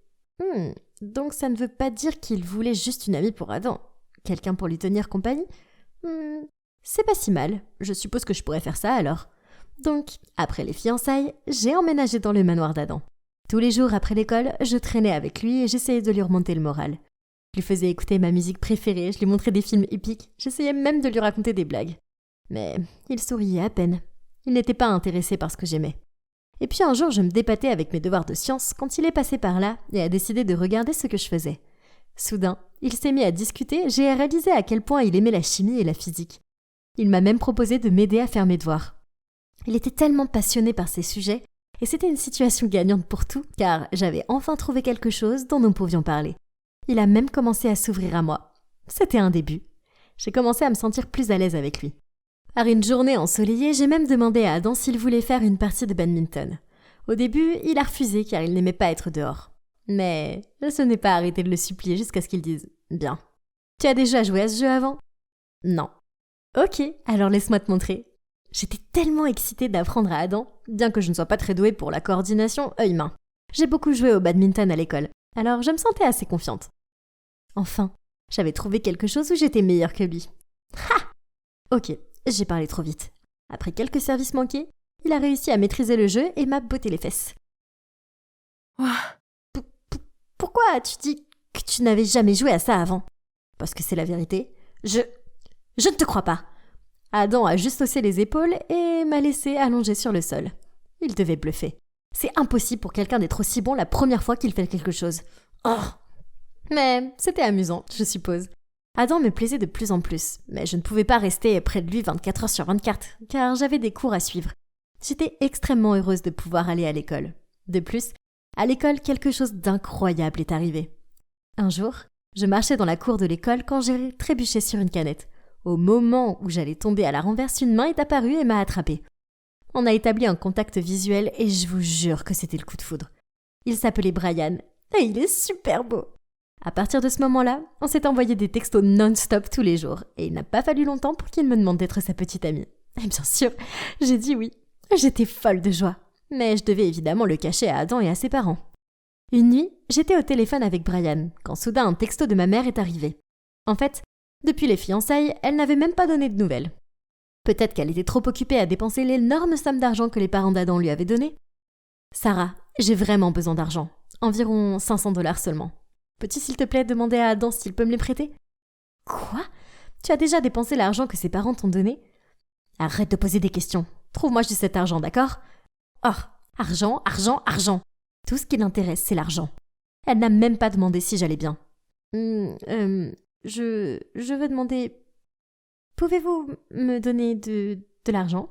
Donc ça ne veut pas dire qu'il voulait juste une amie pour Adam. Quelqu'un pour lui tenir compagnie? C'est pas si mal. Je suppose que je pourrais faire ça alors. Donc, après les fiançailles, j'ai emménagé dans le manoir d'Adam. Tous les jours après l'école, je traînais avec lui et j'essayais de lui remonter le moral. Je lui faisais écouter ma musique préférée, je lui montrais des films épiques, j'essayais même de lui raconter des blagues. Mais il souriait à peine. Il n'était pas intéressé par ce que j'aimais. Et puis un jour, je me débattais avec mes devoirs de sciences quand il est passé par là et a décidé de regarder ce que je faisais. Soudain, il s'est mis à discuter, j'ai réalisé à quel point il aimait la chimie et la physique. Il m'a même proposé de m'aider à faire mes devoirs. Il était tellement passionné par ces sujets, et c'était une situation gagnante pour tout, car j'avais enfin trouvé quelque chose dont nous pouvions parler. Il a même commencé à s'ouvrir à moi. C'était un début. J'ai commencé à me sentir plus à l'aise avec lui. Par une journée ensoleillée, j'ai même demandé à Adam s'il voulait faire une partie de badminton. Au début, il a refusé car il n'aimait pas être dehors. Mais je n'ai pas arrêté de le supplier jusqu'à ce qu'il dise « Bien. Tu as déjà joué à ce jeu avant ?»« Non. » « Ok, alors laisse-moi te montrer. » J'étais tellement excitée d'apprendre à Adam, bien que je ne sois pas très douée pour la coordination œil-main. J'ai beaucoup joué au badminton à l'école, alors je me sentais assez confiante. Enfin, j'avais trouvé quelque chose où j'étais meilleure que lui. Ha! Ok, j'ai parlé trop vite. Après quelques services manqués, il a réussi à maîtriser le jeu et m'a botté les fesses. Pourquoi as-tu dit que tu n'avais jamais joué à ça avant? Parce que c'est la vérité. Je ne te crois pas. Adam a juste haussé les épaules et m'a laissé allongée sur le sol. Il devait bluffer. C'est impossible pour quelqu'un d'être aussi bon la première fois qu'il fait quelque chose. Oh! Mais c'était amusant, je suppose. Adam me plaisait de plus en plus, mais je ne pouvais pas rester près de lui 24 heures sur 24, car j'avais des cours à suivre. J'étais extrêmement heureuse de pouvoir aller à l'école. De plus, à l'école, quelque chose d'incroyable est arrivé. Un jour, je marchais dans la cour de l'école quand j'ai trébuché sur une canette. Au moment où j'allais tomber à la renverse, une main est apparue et m'a attrapée. On a établi un contact visuel et je vous jure que c'était le coup de foudre. Il s'appelait Brian et il est super beau. À partir de ce moment-là, on s'est envoyé des textos non-stop tous les jours et il n'a pas fallu longtemps pour qu'il me demande d'être sa petite amie. Et bien sûr, j'ai dit oui. J'étais folle de joie. Mais je devais évidemment le cacher à Adam et à ses parents. Une nuit, j'étais au téléphone avec Brian, quand soudain un texto de ma mère est arrivé. En fait, depuis les fiançailles, elle n'avait même pas donné de nouvelles. Peut-être qu'elle était trop occupée à dépenser l'énorme somme d'argent que les parents d'Adam lui avaient donnée. « Sarah, j'ai vraiment besoin d'argent. Environ 500 $ seulement. Peux-tu s'il te plaît demander à Adam s'il peut me les prêter ?»« Quoi ? Tu as déjà dépensé l'argent que ses parents t'ont donné ? Arrête de poser des questions. Trouve-moi juste cet argent, d'accord ? Oh, argent, argent, argent. Tout ce qui l'intéresse, c'est l'argent. Elle n'a même pas demandé si j'allais bien. Je veux demander... Pouvez-vous me donner de l'argent ?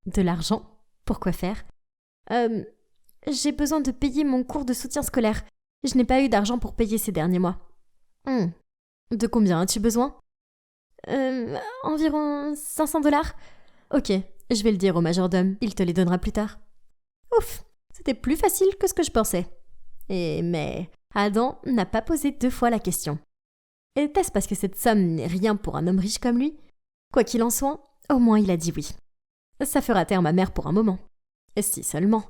De l'argent ? Pour quoi faire ? J'ai besoin de payer mon cours de soutien scolaire. Je n'ai pas eu d'argent pour payer ces derniers mois. De combien as-tu besoin ? Environ 500 $. Ok, je vais le dire au majordome. Il te les donnera plus tard. Ouf, c'était plus facile que ce que je pensais. Mais Adam n'a pas posé 2 fois la question. Était-ce parce que cette somme n'est rien pour un homme riche comme lui ? Quoi qu'il en soit, au moins il a dit oui. Ça fera taire ma mère pour un moment. Et si seulement.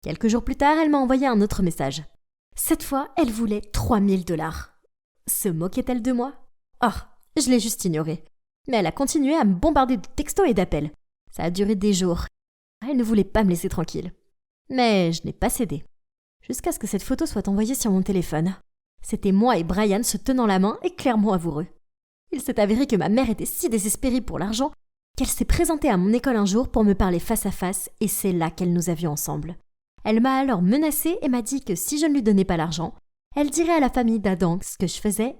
Quelques jours plus tard, elle m'a envoyé un autre message. Cette fois, elle voulait 3000 $. Se moquait-elle de moi ? Oh, je l'ai juste ignorée. Mais elle a continué à me bombarder de textos et d'appels. Ça a duré des jours. Elle ne voulait pas me laisser tranquille. Mais je n'ai pas cédé. Jusqu'à ce que cette photo soit envoyée sur mon téléphone. C'était moi et Brian se tenant la main et clairement amoureux. Il s'est avéré que ma mère était si désespérée pour l'argent qu'elle s'est présentée à mon école un jour pour me parler face à face et c'est là qu'elle nous a vus ensemble. Elle m'a alors menacée et m'a dit que si je ne lui donnais pas l'argent, elle dirait à la famille d'Adam ce que je faisais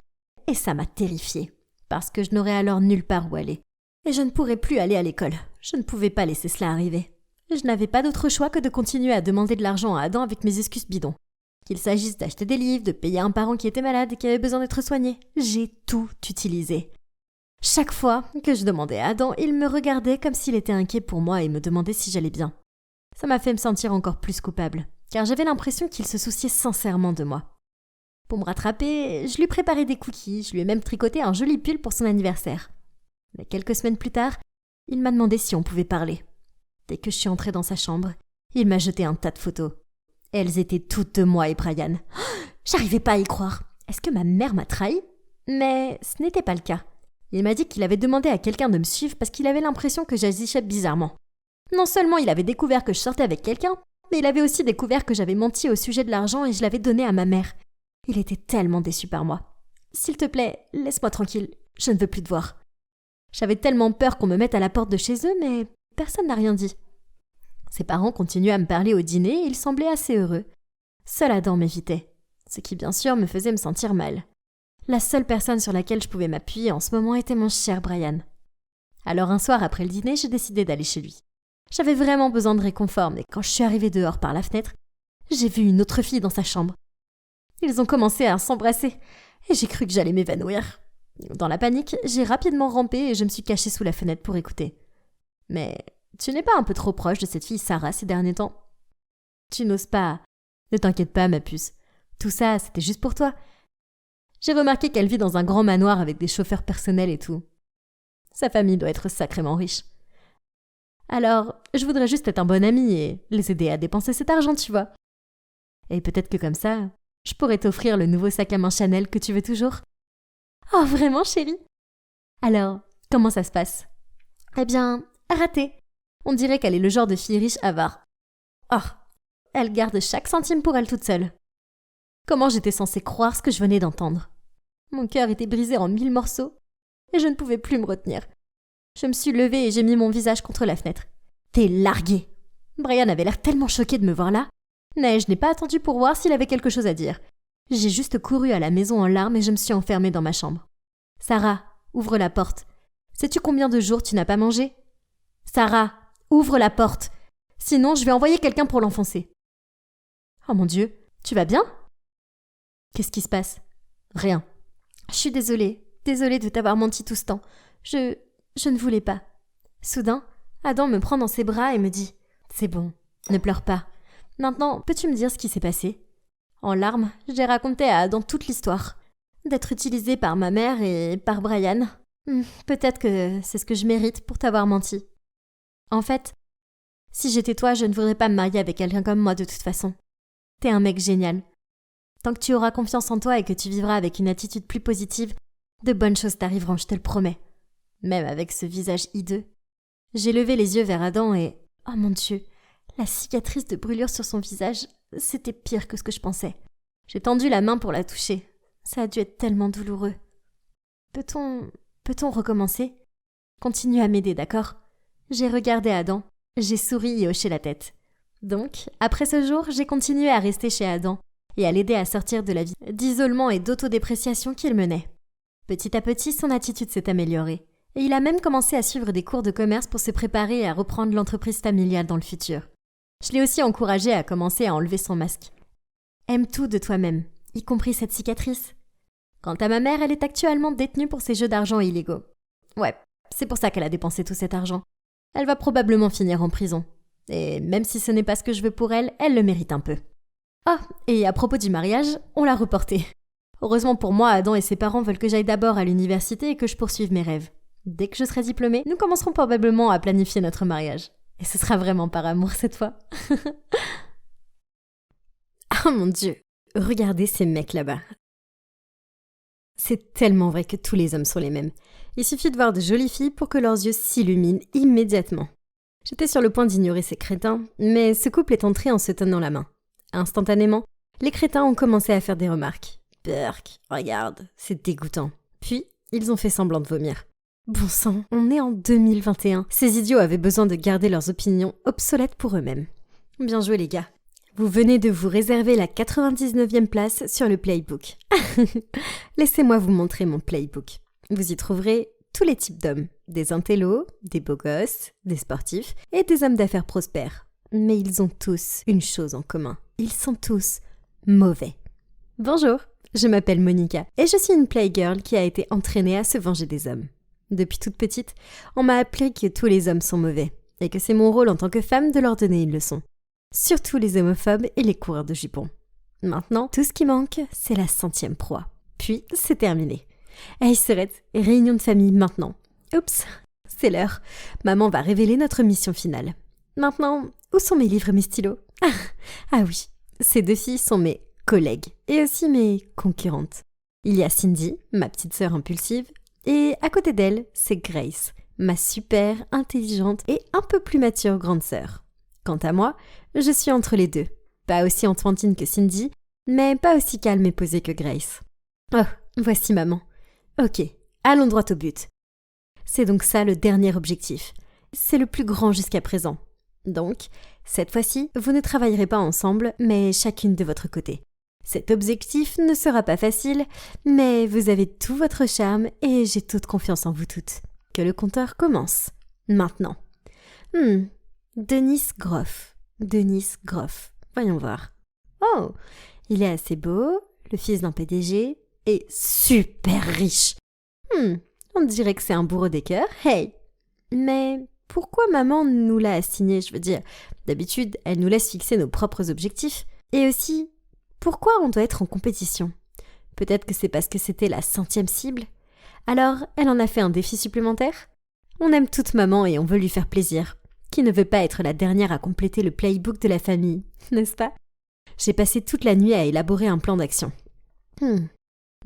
et ça m'a terrifiée parce que je n'aurais alors nulle part où aller. Et je ne pourrais plus aller à l'école. Je ne pouvais pas laisser cela arriver. Je n'avais pas d'autre choix que de continuer à demander de l'argent à Adam avec mes excuses bidons. Qu'il s'agisse d'acheter des livres, de payer un parent qui était malade et qui avait besoin d'être soigné. J'ai tout utilisé. Chaque fois que je demandais à Adam, il me regardait comme s'il était inquiet pour moi et me demandait si j'allais bien. Ça m'a fait me sentir encore plus coupable, car j'avais l'impression qu'il se souciait sincèrement de moi. Pour me rattraper, je lui préparais des cookies, je lui ai même tricoté un joli pull pour son anniversaire. Mais quelques semaines plus tard, il m'a demandé si on pouvait parler. Dès que je suis entrée dans sa chambre, il m'a jeté un tas de photos. Elles étaient toutes de moi et Brian. J'arrivais pas à y croire. Est-ce que ma mère m'a trahi ? Mais ce n'était pas le cas. Il m'a dit qu'il avait demandé à quelqu'un de me suivre parce qu'il avait l'impression que j'agissais bizarrement. Non seulement il avait découvert que je sortais avec quelqu'un, mais il avait aussi découvert que j'avais menti au sujet de l'argent et je l'avais donné à ma mère. Il était tellement déçu par moi. S'il te plaît, laisse-moi tranquille. Je ne veux plus te voir. J'avais tellement peur qu'on me mette à la porte de chez eux, mais personne n'a rien dit. Ses parents continuaient à me parler au dîner et ils semblaient assez heureux. Seul Adam m'évitait, ce qui bien sûr me faisait me sentir mal. La seule personne sur laquelle je pouvais m'appuyer en ce moment était mon cher Brian. Alors un soir après le dîner, j'ai décidé d'aller chez lui. J'avais vraiment besoin de réconfort, mais quand je suis arrivée dehors par la fenêtre, j'ai vu une autre fille dans sa chambre. Ils ont commencé à s'embrasser et j'ai cru que j'allais m'évanouir. Dans la panique, j'ai rapidement rampé et je me suis cachée sous la fenêtre pour écouter. Mais tu n'es pas un peu trop proche de cette fille Sarah ces derniers temps ? Tu n'oses pas. Ne t'inquiète pas, ma puce. Tout ça, c'était juste pour toi. J'ai remarqué qu'elle vit dans un grand manoir avec des chauffeurs personnels et tout. Sa famille doit être sacrément riche. Alors, je voudrais juste être un bon ami et les aider à dépenser cet argent, tu vois. Et peut-être que comme ça, je pourrais t'offrir le nouveau sac à main Chanel que tu veux toujours. Oh, vraiment, chérie ? Alors, comment ça se passe ? Eh bien, raté. On dirait qu'elle est le genre de fille riche avare. Oh, elle garde chaque centime pour elle toute seule. Comment j'étais censée croire ce que je venais d'entendre ? Mon cœur était brisé en 1000 morceaux et je ne pouvais plus me retenir. Je me suis levée et j'ai mis mon visage contre la fenêtre. T'es larguée. Brian avait l'air tellement choqué de me voir là, mais je n'ai pas attendu pour voir s'il avait quelque chose à dire. J'ai juste couru à la maison en larmes et je me suis enfermée dans ma chambre. Sarah, ouvre la porte. Sais-tu combien de jours tu n'as pas mangé ? Sarah, ouvre la porte. Sinon, je vais envoyer quelqu'un pour l'enfoncer. Oh mon Dieu, tu vas bien ? Qu'est-ce qui se passe ? Rien. Je suis désolée de t'avoir menti tout ce temps. Je ne voulais pas. Soudain, Adam me prend dans ses bras et me dit « C'est bon, ne pleure pas. Maintenant, peux-tu me dire ce qui s'est passé ?» En larmes, j'ai raconté à Adam toute l'histoire. D'être utilisée par ma mère et par Brian. Peut-être que c'est ce que je mérite pour t'avoir menti. En fait, Si j'étais toi, je ne voudrais pas me marier avec quelqu'un comme moi de toute façon. T'es un mec génial. Tant que tu auras confiance en toi et que tu vivras avec une attitude plus positive, de bonnes choses t'arriveront, je te le promets. Même avec ce visage hideux. J'ai levé les yeux vers Adam et... Oh mon Dieu, la cicatrice de brûlure sur son visage, c'était pire que ce que je pensais. J'ai tendu la main pour la toucher. Ça a dû être tellement douloureux. Peut-on recommencer? Continue à m'aider, d'accord? J'ai regardé Adam, j'ai souri et hoché la tête. Donc, après ce jour, j'ai continué à rester chez Adam et à l'aider à sortir de la vie d'isolement et d'autodépréciation qu'il menait. Petit à petit, son attitude s'est améliorée. Et il a même commencé à suivre des cours de commerce pour se préparer à reprendre l'entreprise familiale dans le futur. Je l'ai aussi encouragé à commencer à enlever son masque. Aime tout de toi-même, y compris cette cicatrice. Quant à ma mère, elle est actuellement détenue pour ses jeux d'argent illégaux. Ouais, c'est pour ça qu'elle a dépensé tout cet argent. Elle va probablement finir en prison. Et même si ce n'est pas ce que je veux pour elle, elle le mérite un peu. Ah, et à propos du mariage, on l'a reporté. Heureusement pour moi, Adam et ses parents veulent que j'aille d'abord à l'université et que je poursuive mes rêves. Dès que je serai diplômée, nous commencerons probablement à planifier notre mariage. Et ce sera vraiment par amour cette fois. Oh mon Dieu, regardez ces mecs là-bas. C'est tellement vrai que tous les hommes sont les mêmes. Il suffit de voir de jolies filles pour que leurs yeux s'illuminent immédiatement. J'étais sur le point d'ignorer ces crétins, mais ce couple est entré en se tenant la main. Instantanément, les crétins ont commencé à faire des remarques. « Burk, regarde, c'est dégoûtant. » Puis, ils ont fait semblant de vomir. Bon sang, on est en 2021. Ces idiots avaient besoin de garder leurs opinions obsolètes pour eux-mêmes. Bien joué les gars. Vous venez de vous réserver la 99e place sur le playbook. Laissez-moi vous montrer mon playbook. Vous y trouverez tous les types d'hommes. Des intellos, des beaux gosses, des sportifs et des hommes d'affaires prospères. Mais ils ont tous une chose en commun. Ils sont tous mauvais. Bonjour, je m'appelle Monica et je suis une playgirl qui a été entraînée à se venger des hommes. Depuis toute petite, on m'a appris que tous les hommes sont mauvais et que c'est mon rôle en tant que femme de leur donner une leçon. Surtout les homophobes et les coureurs de jupons. Maintenant, tout ce qui manque, c'est la 100e proie. Puis, c'est terminé. Hey Serette, réunion de famille maintenant. Oups, c'est l'heure. Maman va révéler notre mission finale. Maintenant, où sont mes livres et mes stylos? Ah oui, ces deux filles sont mes collègues et aussi mes concurrentes. Il y a Cindy, ma petite sœur impulsive, et à côté d'elle, c'est Grace, ma super intelligente et un peu plus mature grande sœur. Quant à moi, je suis entre les deux. Pas aussi enfantine que Cindy, mais pas aussi calme et posée que Grace. Oh, voici maman. Ok, allons droit au but. C'est donc ça le dernier objectif. C'est le plus grand jusqu'à présent. Donc, cette fois-ci, vous ne travaillerez pas ensemble, mais chacune de votre côté. Cet objectif ne sera pas facile, mais vous avez tout votre charme et j'ai toute confiance en vous toutes. Que le compteur commence. Maintenant. Denis Groff. Voyons voir. Oh, il est assez beau, le fils d'un PDG, et super riche. On dirait que c'est un bourreau des cœurs, hey. Mais pourquoi maman nous l'a assigné? Je veux dire, d'habitude, elle nous laisse fixer nos propres objectifs. Et aussi, pourquoi on doit être en compétition? Peut-être que c'est parce que c'était la 100e cible. Alors, elle en a fait un défi supplémentaire? On aime toute maman et on veut lui faire plaisir. Qui ne veut pas être la dernière à compléter le playbook de la famille, n'est-ce pas? J'ai passé toute la nuit à élaborer un plan d'action.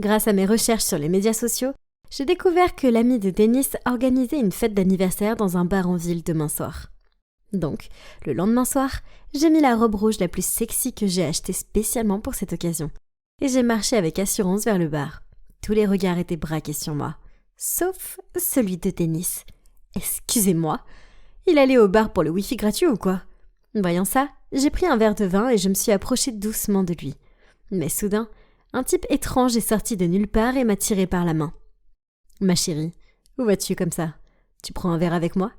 Grâce à mes recherches sur les médias sociaux, j'ai découvert que l'ami de Denis organisait une fête d'anniversaire dans un bar en ville demain soir. Donc, le lendemain soir, j'ai mis la robe rouge la plus sexy que j'ai achetée spécialement pour cette occasion. Et j'ai marché avec assurance vers le bar. Tous les regards étaient braqués sur moi. Sauf celui de Denis. Excusez-moi, il allait au bar pour le wifi gratuit ou quoi? Voyant ça, j'ai pris un verre de vin et je me suis approchée doucement de lui. Mais soudain, un type étrange est sorti de nulle part et m'a tiré par la main. « Ma chérie, où vas-tu comme ça? Tu prends un verre avec moi?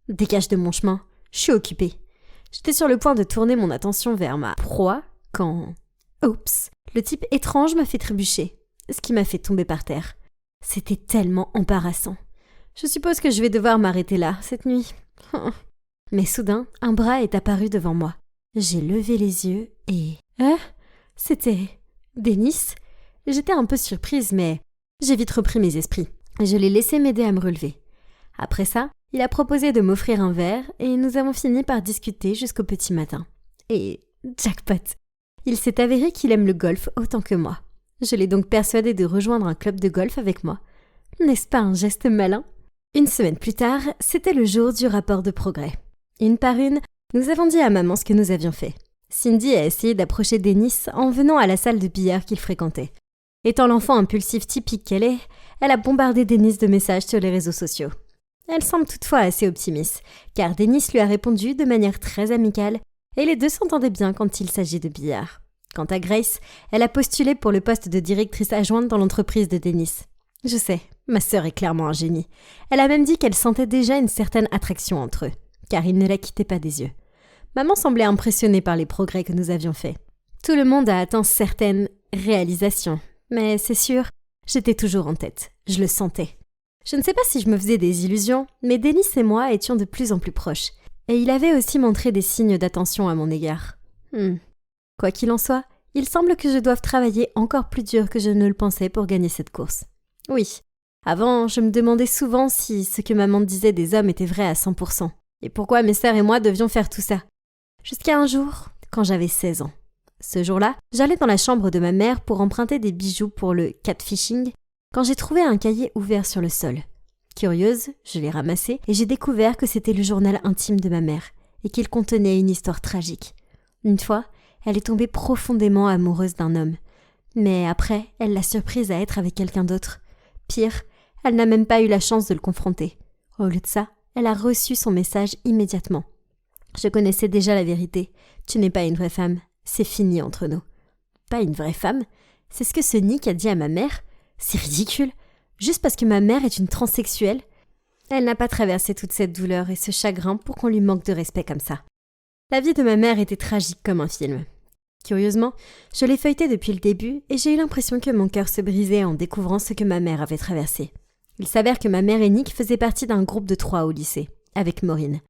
Dégage de mon chemin, je suis occupée. » J'étais sur le point de tourner mon attention vers ma proie quand... Oups, le type étrange m'a fait trébucher, ce qui m'a fait tomber par terre. C'était tellement embarrassant. Je suppose que je vais devoir m'arrêter là, cette nuit. Mais soudain, un bras est apparu devant moi. J'ai levé les yeux et... C'était... Denis? J'étais un peu surprise, mais j'ai vite repris mes esprits. Je l'ai laissé m'aider à me relever. Après ça, Il a proposé de m'offrir un verre et nous avons fini par discuter jusqu'au petit matin. Et jackpot! Il s'est avéré qu'il aime le golf autant que moi. Je l'ai donc persuadé de rejoindre un club de golf avec moi. N'est-ce pas un geste malin? Une semaine plus tard, c'était le jour du rapport de progrès. Une par une, nous avons dit à maman ce que nous avions fait. Cindy a essayé d'approcher Dennis en venant à la salle de billard qu'il fréquentait. Étant l'enfant impulsif typique qu'elle est, elle a bombardé Dennis de messages sur les réseaux sociaux. Elle semble toutefois assez optimiste, car Dennis lui a répondu de manière très amicale et les deux s'entendaient bien quand il s'agit de billard. Quant à Grace, elle a postulé pour le poste de directrice adjointe dans l'entreprise de Dennis. Je sais, ma sœur est clairement un génie. Elle a même dit qu'elle sentait déjà une certaine attraction entre eux, car il ne la quittait pas des yeux. Maman semblait impressionnée par les progrès que nous avions faits. Tout le monde a atteint certaines réalisations, mais c'est sûr, j'étais toujours en tête, je le sentais. Je ne sais pas si je me faisais des illusions, mais Dennis et moi étions de plus en plus proches, et il avait aussi montré des signes d'attention à mon égard. Quoi qu'il en soit, il semble que je doive travailler encore plus dur que je ne le pensais pour gagner cette course. Oui, avant, je me demandais souvent si ce que maman disait des hommes était vrai à 100%, et pourquoi mes sœurs et moi devions faire tout ça. Jusqu'à un jour, quand j'avais 16 ans. Ce jour-là, j'allais dans la chambre de ma mère pour emprunter des bijoux pour le catfishing, quand j'ai trouvé un cahier ouvert sur le sol. Curieuse, je l'ai ramassé et j'ai découvert que c'était le journal intime de ma mère et qu'il contenait une histoire tragique. Une fois, elle est tombée profondément amoureuse d'un homme. Mais après, elle l'a surprise à être avec quelqu'un d'autre. Pire, elle n'a même pas eu la chance de le confronter. Au lieu de ça, elle a reçu son message immédiatement. Je connaissais déjà la vérité. Tu n'es pas une vraie femme. C'est fini entre nous. Pas une vraie femme? C'est ce que ce Nick a dit à ma mère? C'est ridicule. Juste parce que ma mère est une transsexuelle? Elle n'a pas traversé toute cette douleur et ce chagrin pour qu'on lui manque de respect comme ça. La vie de ma mère était tragique comme un film. Curieusement, je l'ai feuilleté depuis le début et j'ai eu l'impression que mon cœur se brisait en découvrant ce que ma mère avait traversé. Il s'avère que ma mère et Nick faisaient partie d'un groupe de 3 au lycée, avec Maureen.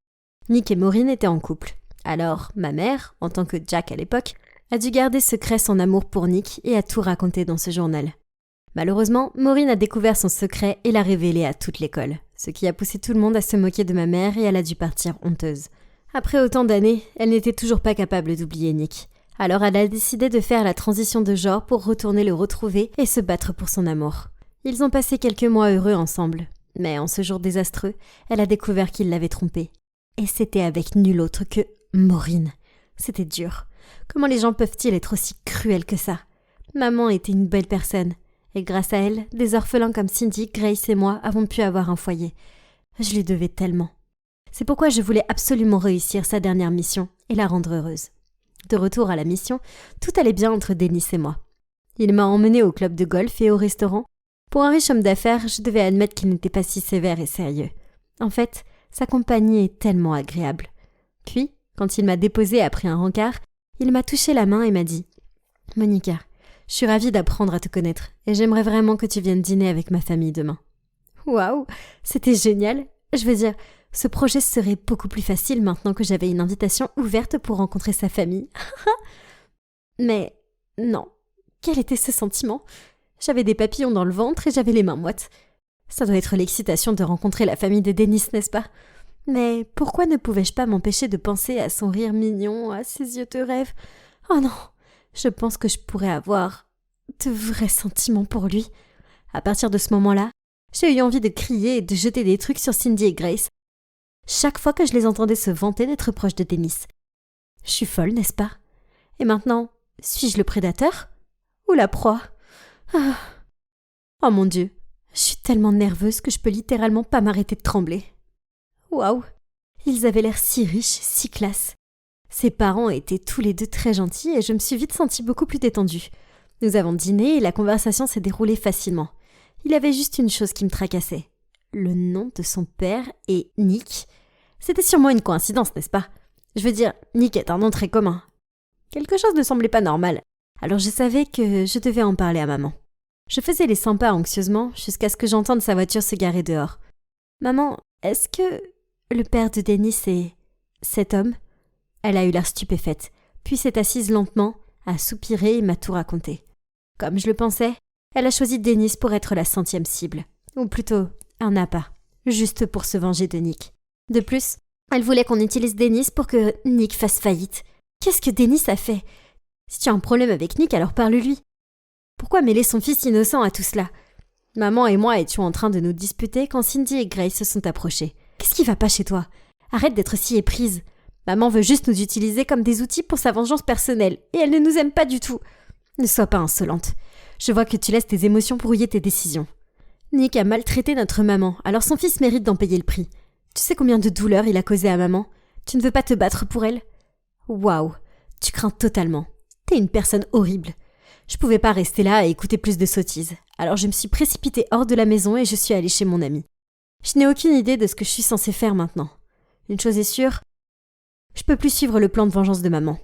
Nick et Maureen étaient en couple. Alors, ma mère, en tant que Jack à l'époque, a dû garder secret son amour pour Nick et a tout raconté dans ce journal. Malheureusement, Maureen a découvert son secret et l'a révélé à toute l'école, ce qui a poussé tout le monde à se moquer de ma mère et elle a dû partir honteuse. Après autant d'années, elle n'était toujours pas capable d'oublier Nick. Alors elle a décidé de faire la transition de genre pour retourner le retrouver et se battre pour son amour. Ils ont passé quelques mois heureux ensemble, mais en ce jour désastreux, elle a découvert qu'il l'avait trompée. Et c'était avec nul autre que Maureen. C'était dur. Comment les gens peuvent-ils être aussi cruels que ça? Maman était une belle personne. Et grâce à elle, des orphelins comme Cindy, Grace et moi avons pu avoir un foyer. Je lui devais tellement. C'est pourquoi je voulais absolument réussir sa dernière mission et la rendre heureuse. De retour à la mission, tout allait bien entre Dennis et moi. Il m'a emmenée au club de golf et au restaurant. Pour un riche homme d'affaires, je devais admettre qu'il n'était pas si sévère et sérieux. En fait, sa compagnie est tellement agréable. Puis, quand il m'a déposée après un rencard, il m'a touché la main et m'a dit « Monica, je suis ravie d'apprendre à te connaître et j'aimerais vraiment que tu viennes dîner avec ma famille demain. » Waouh, c'était génial. Je veux dire, ce projet serait beaucoup plus facile maintenant que j'avais une invitation ouverte pour rencontrer sa famille. Mais non, quel était ce sentiment? J'avais des papillons dans le ventre et j'avais les mains moites. Ça doit être l'excitation de rencontrer la famille de Dennis, n'est-ce pas? Mais pourquoi ne pouvais-je pas m'empêcher de penser à son rire mignon, à ses yeux de rêve? Oh non, je pense que je pourrais avoir de vrais sentiments pour lui. À partir de ce moment-là, j'ai eu envie de crier et de jeter des trucs sur Cindy et Grace. Chaque fois que je les entendais se vanter d'être proches de Dennis. Je suis folle, n'est-ce pas? Et maintenant, suis-je le prédateur? Ou la proie? Oh mon Dieu, je suis tellement nerveuse que je peux littéralement pas m'arrêter de trembler. Waouh, ils avaient l'air si riches, si classe. Ses parents étaient tous les deux très gentils et je me suis vite sentie beaucoup plus détendue. Nous avons dîné et la conversation s'est déroulée facilement. Il y avait juste une chose qui me tracassait. Le nom de son père et Nick. C'était sûrement une coïncidence, n'est-ce pas? Je veux dire, Nick est un nom très commun. Quelque chose ne semblait pas normal. Alors je savais que je devais en parler à maman. Je faisais les sympas anxieusement jusqu'à ce que j'entende sa voiture se garer dehors. Maman, est-ce que le père de Dennis est cet homme? Elle a eu l'air stupéfaite, puis s'est assise lentement, a soupiré et m'a tout raconté. Comme je le pensais, elle a choisi Dennis pour être la 100e cible. Ou plutôt, un appât, juste pour se venger de Nick. De plus, elle voulait qu'on utilise Dennis pour que Nick fasse faillite. Qu'est-ce que Dennis a fait? Si tu as un problème avec Nick, alors parle-lui. Pourquoi mêler son fils innocent à tout cela? Maman et moi étions en train de nous disputer quand Cindy et Grace se sont approchés. Qu'est-ce qui va pas chez toi? Arrête d'être si éprise. Maman veut juste nous utiliser comme des outils pour sa vengeance personnelle, et elle ne nous aime pas du tout. Ne sois pas insolente. Je vois que tu laisses tes émotions brouiller tes décisions. Nick a maltraité notre maman, alors son fils mérite d'en payer le prix. Tu sais combien de douleurs il a causé à maman? Tu ne veux pas te battre pour elle? Waouh, tu crains totalement. T'es une personne horrible. Je pouvais pas rester là et écouter plus de sottises, alors je me suis précipitée hors de la maison et je suis allée chez mon ami. Je n'ai aucune idée de ce que je suis censée faire maintenant. Une chose est sûre, je peux plus suivre le plan de vengeance de maman.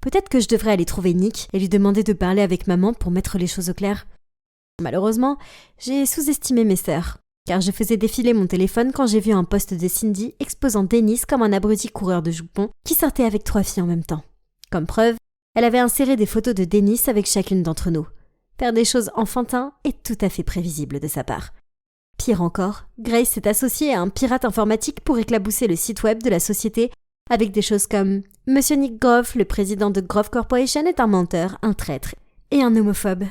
Peut-être que je devrais aller trouver Nick et lui demander de parler avec maman pour mettre les choses au clair. Malheureusement, j'ai sous-estimé mes sœurs, car je faisais défiler mon téléphone quand j'ai vu un post de Cindy exposant Dennis comme un abruti coureur de jupons qui sortait avec 3 filles en même temps. Comme preuve, elle avait inséré des photos de Dennis avec chacune d'entre nous. Faire des choses enfantins est tout à fait prévisible de sa part. Pire encore, Grace s'est associée à un pirate informatique pour éclabousser le site web de la société avec des choses comme « Monsieur Nick Groff, le président de Groff Corporation, est un menteur, un traître et un homophobe ».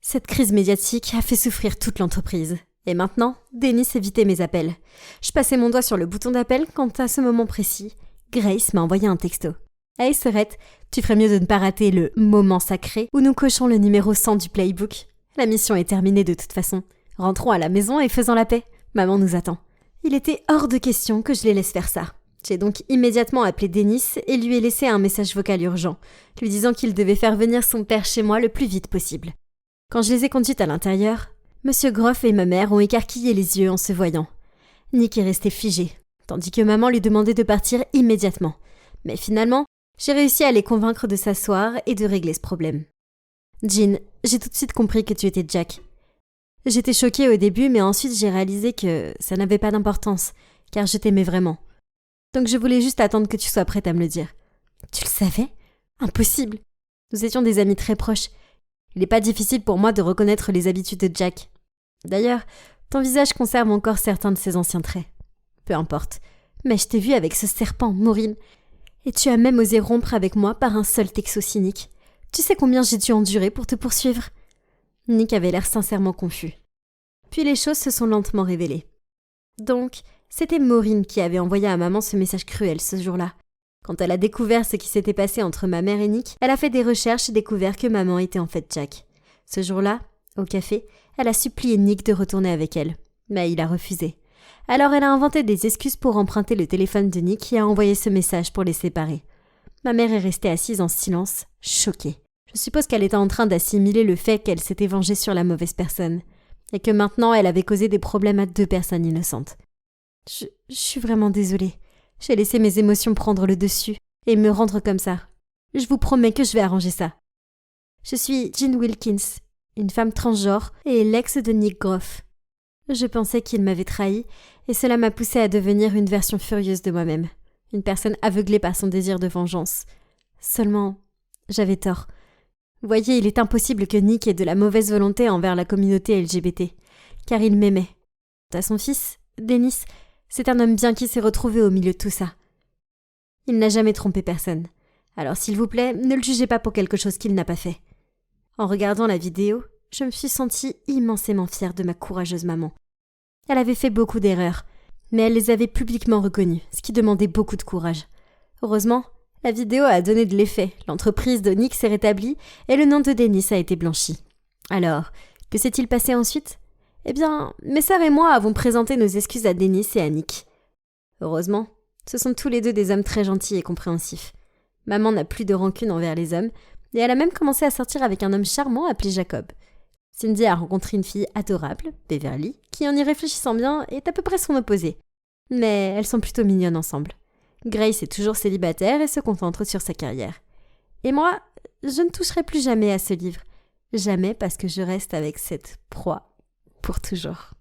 Cette crise médiatique a fait souffrir toute l'entreprise. Et maintenant, Dennis évitait mes appels. Je passais mon doigt sur le bouton d'appel quand, à ce moment précis, Grace m'a envoyé un texto. « Hey Serette, tu ferais mieux de ne pas rater le moment sacré où nous cochons le numéro 100 du playbook. La mission est terminée de toute façon. Rentrons à la maison et faisons la paix. Maman nous attend. » Il était hors de question que je les laisse faire ça. J'ai donc immédiatement appelé Dennis et lui ai laissé un message vocal urgent, lui disant qu'il devait faire venir son père chez moi le plus vite possible. Quand je les ai conduites à l'intérieur, Monsieur Groff et ma mère ont écarquillé les yeux en se voyant. Nick est resté figé, tandis que maman lui demandait de partir immédiatement. Mais finalement, j'ai réussi à les convaincre de s'asseoir et de régler ce problème. Jean, j'ai tout de suite compris que tu étais Jack. J'étais choquée au début, mais ensuite j'ai réalisé que ça n'avait pas d'importance, car je t'aimais vraiment. Donc je voulais juste attendre que tu sois prête à me le dire. Tu le savais? Impossible. Nous étions des amis très proches. Il n'est pas difficile pour moi de reconnaître les habitudes de Jack. D'ailleurs, ton visage conserve encore certains de ses anciens traits. Peu importe. Mais je t'ai vu avec ce serpent, Maureen. Et tu as même osé rompre avec moi par un seul texto cynique. Tu sais combien j'ai dû endurer pour te poursuivre? Nick avait l'air sincèrement confus. Puis les choses se sont lentement révélées. Donc, c'était Maureen qui avait envoyé à maman ce message cruel ce jour-là. Quand elle a découvert ce qui s'était passé entre ma mère et Nick, elle a fait des recherches et découvert que maman était en fait Jack. Ce jour-là, au café, elle a supplié Nick de retourner avec elle. Mais il a refusé. Alors elle a inventé des excuses pour emprunter le téléphone de Nick et a envoyé ce message pour les séparer. Ma mère est restée assise en silence, choquée. Je suppose qu'elle était en train d'assimiler le fait qu'elle s'était vengée sur la mauvaise personne. Et que maintenant elle avait causé des problèmes à 2 personnes innocentes. Je suis vraiment désolée. J'ai laissé mes émotions prendre le dessus et me rendre comme ça. Je vous promets que je vais arranger ça. Je suis Jean Wilkins, une femme transgenre et l'ex de Nick Groff. Je pensais qu'il m'avait trahi et cela m'a poussée à devenir une version furieuse de moi-même. Une personne aveuglée par son désir de vengeance. Seulement, j'avais tort. Vous voyez, il est impossible que Nick ait de la mauvaise volonté envers la communauté LGBT, car il m'aimait. Quant à son fils, Dennis, c'est un homme bien qui s'est retrouvé au milieu de tout ça. Il n'a jamais trompé personne. Alors s'il vous plaît, ne le jugez pas pour quelque chose qu'il n'a pas fait. En regardant la vidéo, je me suis sentie immensément fière de ma courageuse maman. Elle avait fait beaucoup d'erreurs, mais elle les avait publiquement reconnues, ce qui demandait beaucoup de courage. Heureusement, la vidéo a donné de l'effet, l'entreprise de Nick s'est rétablie et le nom de Dennis a été blanchi. Alors, que s'est-il passé ensuite ? Eh bien, mes sœurs et moi avons présenté nos excuses à Dennis et à Nick. Heureusement, ce sont tous les deux des hommes très gentils et compréhensifs. Maman n'a plus de rancune envers les hommes, et elle a même commencé à sortir avec un homme charmant appelé Jacob. Cindy a rencontré une fille adorable, Beverly, qui en y réfléchissant bien est à peu près son opposé. Mais elles sont plutôt mignonnes ensemble. Grace est toujours célibataire et se concentre sur sa carrière. Et moi, je ne toucherai plus jamais à ce livre. Jamais parce que je reste avec cette proie. Pour toujours.